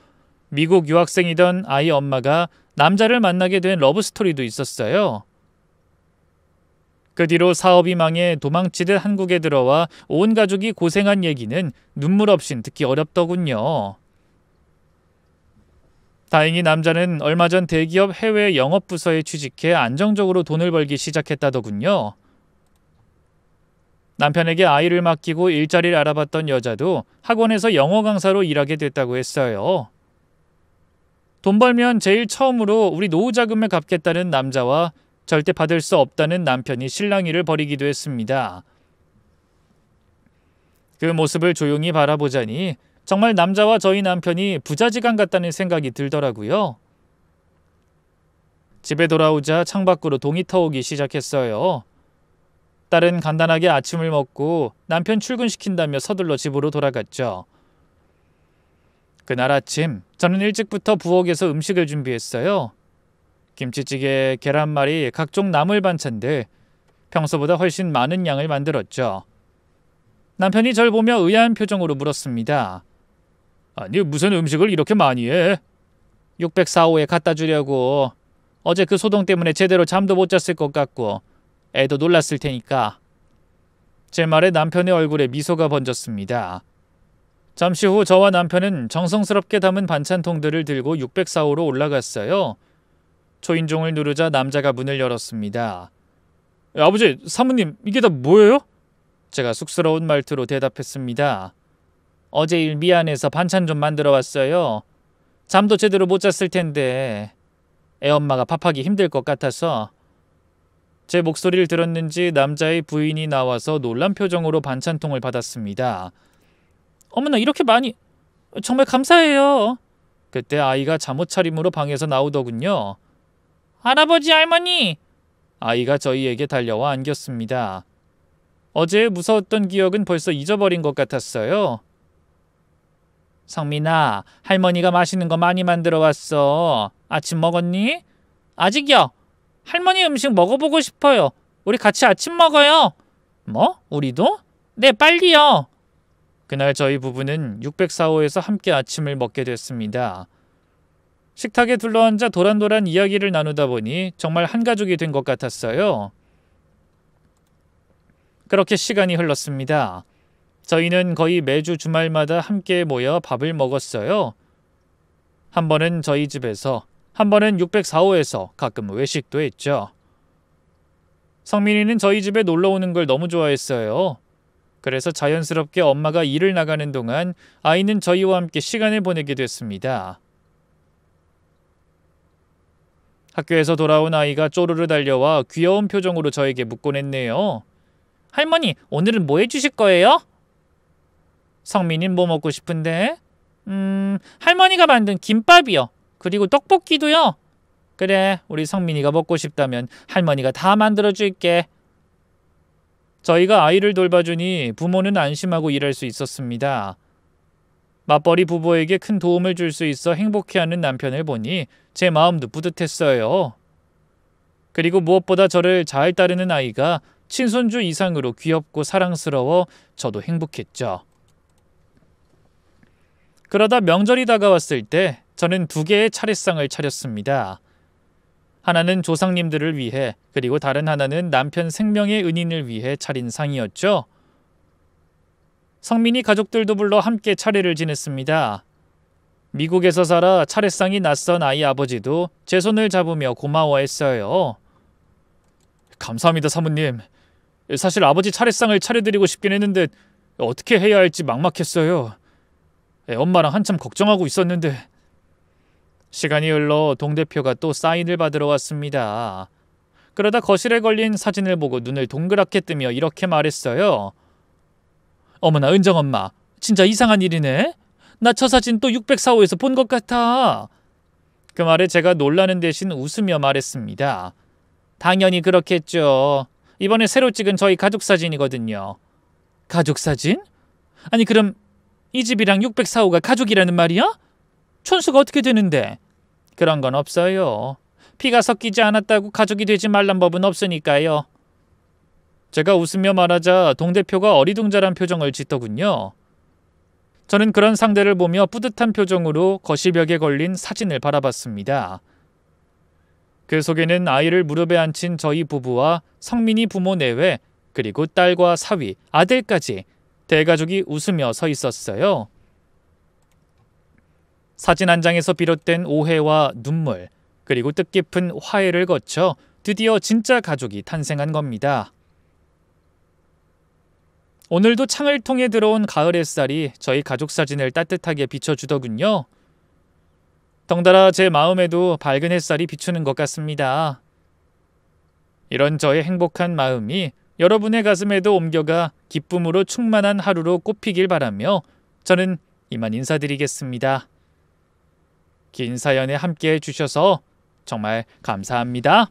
미국 유학생이던 아이 엄마가 남자를 만나게 된 러브스토리도 있었어요. 그 뒤로 사업이 망해 도망치듯 한국에 들어와 온 가족이 고생한 얘기는 눈물 없인 듣기 어렵더군요. 다행히 남자는 얼마 전 대기업 해외 영업부서에 취직해 안정적으로 돈을 벌기 시작했다더군요. 남편에게 아이를 맡기고 일자리를 알아봤던 여자도 학원에서 영어 강사로 일하게 됐다고 했어요. 돈 벌면 제일 처음으로 우리 노후자금을 갚겠다는 남자와 절대 받을 수 없다는 남편이 실랑이를 벌이기도 했습니다. 그 모습을 조용히 바라보자니 정말 남자와 저희 남편이 부자지간 같다는 생각이 들더라고요. 집에 돌아오자 창밖으로 동이 터오기 시작했어요. 딸은 간단하게 아침을 먹고 남편 출근시킨다며 서둘러 집으로 돌아갔죠. 그날 아침 저는 일찍부터 부엌에서 음식을 준비했어요. 김치찌개, 계란말이, 각종 나물 반찬들 평소보다 훨씬 많은 양을 만들었죠. 남편이 절 보며 의아한 표정으로 물었습니다. 아니, 무슨 음식을 이렇게 많이 해? 604호에 갖다 주려고. 어제 그 소동 때문에 제대로 잠도 못 잤을 것 같고 애도 놀랐을 테니까. 제 말에 남편의 얼굴에 미소가 번졌습니다. 잠시 후 저와 남편은 정성스럽게 담은 반찬통들을 들고 604호로 올라갔어요. 초인종을 누르자 남자가 문을 열었습니다. 아버지, 사모님, 이게 다 뭐예요? 제가 쑥스러운 말투로 대답했습니다. 어제 일 미안해서 반찬 좀 만들어 왔어요. 잠도 제대로 못 잤을 텐데 애엄마가 밥하기 힘들 것 같아서. 제 목소리를 들었는지 남자의 부인이 나와서 놀란 표정으로 반찬통을 받았습니다. 어머나, 이렇게 많이... 정말 감사해요. 그때 아이가 잠옷 차림으로 방에서 나오더군요. 할아버지, 할머니! 아이가 저희에게 달려와 안겼습니다. 어제 무서웠던 기억은 벌써 잊어버린 것 같았어요. 성민아, 할머니가 맛있는 거 많이 만들어 왔어. 아침 먹었니? 아직이요. 할머니 음식 먹어보고 싶어요. 우리 같이 아침 먹어요. 뭐? 우리도? 네, 빨리요. 그날 저희 부부는 604호에서 함께 아침을 먹게 됐습니다. 식탁에 둘러앉아 도란도란 이야기를 나누다 보니 정말 한 가족이 된 것 같았어요. 그렇게 시간이 흘렀습니다. 저희는 거의 매주 주말마다 함께 모여 밥을 먹었어요. 한 번은 저희 집에서, 한 번은 604호에서 가끔 외식도 했죠. 성민이는 저희 집에 놀러 오는 걸 너무 좋아했어요. 그래서 자연스럽게 엄마가 일을 나가는 동안 아이는 저희와 함께 시간을 보내게 됐습니다. 학교에서 돌아온 아이가 쪼르르 달려와 귀여운 표정으로 저에게 묻곤 했네요. 할머니, 오늘은 뭐 해주실 거예요? 성민이는 뭐 먹고 싶은데? 할머니가 만든 김밥이요. 그리고 떡볶이도요. 그래, 우리 성민이가 먹고 싶다면 할머니가 다 만들어줄게. 저희가 아이를 돌봐주니 부모는 안심하고 일할 수 있었습니다. 맞벌이 부부에게 큰 도움을 줄 수 있어 행복해하는 남편을 보니 제 마음도 뿌듯했어요. 그리고 무엇보다 저를 잘 따르는 아이가 친손주 이상으로 귀엽고 사랑스러워 저도 행복했죠. 그러다 명절이 다가왔을 때 저는 2개의 차례상을 차렸습니다. 하나는 조상님들을 위해, 그리고 다른 하나는 남편 생명의 은인을 위해 차린 상이었죠. 성민이 가족들도 불러 함께 차례를 지냈습니다. 미국에서 살아 차례상이 낯선 아이 아버지도 제 손을 잡으며 고마워했어요. 감사합니다, 사모님. 사실 아버지 차례상을 차려드리고 싶긴 했는데 어떻게 해야 할지 막막했어요. 엄마랑 한참 걱정하고 있었는데. 시간이 흘러 동대표가 또 사인을 받으러 왔습니다. 그러다 거실에 걸린 사진을 보고 눈을 동그랗게 뜨며 이렇게 말했어요. 어머나, 은정엄마, 진짜 이상한 일이네. 나 저 사진 또 604호에서 본 것 같아. 그 말에 제가 놀라는 대신 웃으며 말했습니다. 당연히 그렇겠죠. 이번에 새로 찍은 저희 가족 사진이거든요. 가족 사진? 아니 그럼 이 집이랑 604호가 가족이라는 말이야? 촌수가 어떻게 되는데? 그런 건 없어요. 피가 섞이지 않았다고 가족이 되지 말란 법은 없으니까요. 제가 웃으며 말하자 동 대표가 어리둥절한 표정을 짓더군요. 저는 그런 상대를 보며 뿌듯한 표정으로 거실벽에 걸린 사진을 바라봤습니다. 그 속에는 아이를 무릎에 앉힌 저희 부부와 성민이 부모 내외, 그리고 딸과 사위, 아들까지 대가족이 웃으며 서 있었어요. 사진 한 장에서 비롯된 오해와 눈물, 그리고 뜻깊은 화해를 거쳐 드디어 진짜 가족이 탄생한 겁니다. 오늘도 창을 통해 들어온 가을 햇살이 저희 가족 사진을 따뜻하게 비춰주더군요. 덩달아 제 마음에도 밝은 햇살이 비추는 것 같습니다. 이런 저의 행복한 마음이 여러분의 가슴에도 옮겨가 기쁨으로 충만한 하루로 꽃피길 바라며 저는 이만 인사드리겠습니다. 긴 사연에 함께해 주셔서 정말 감사합니다.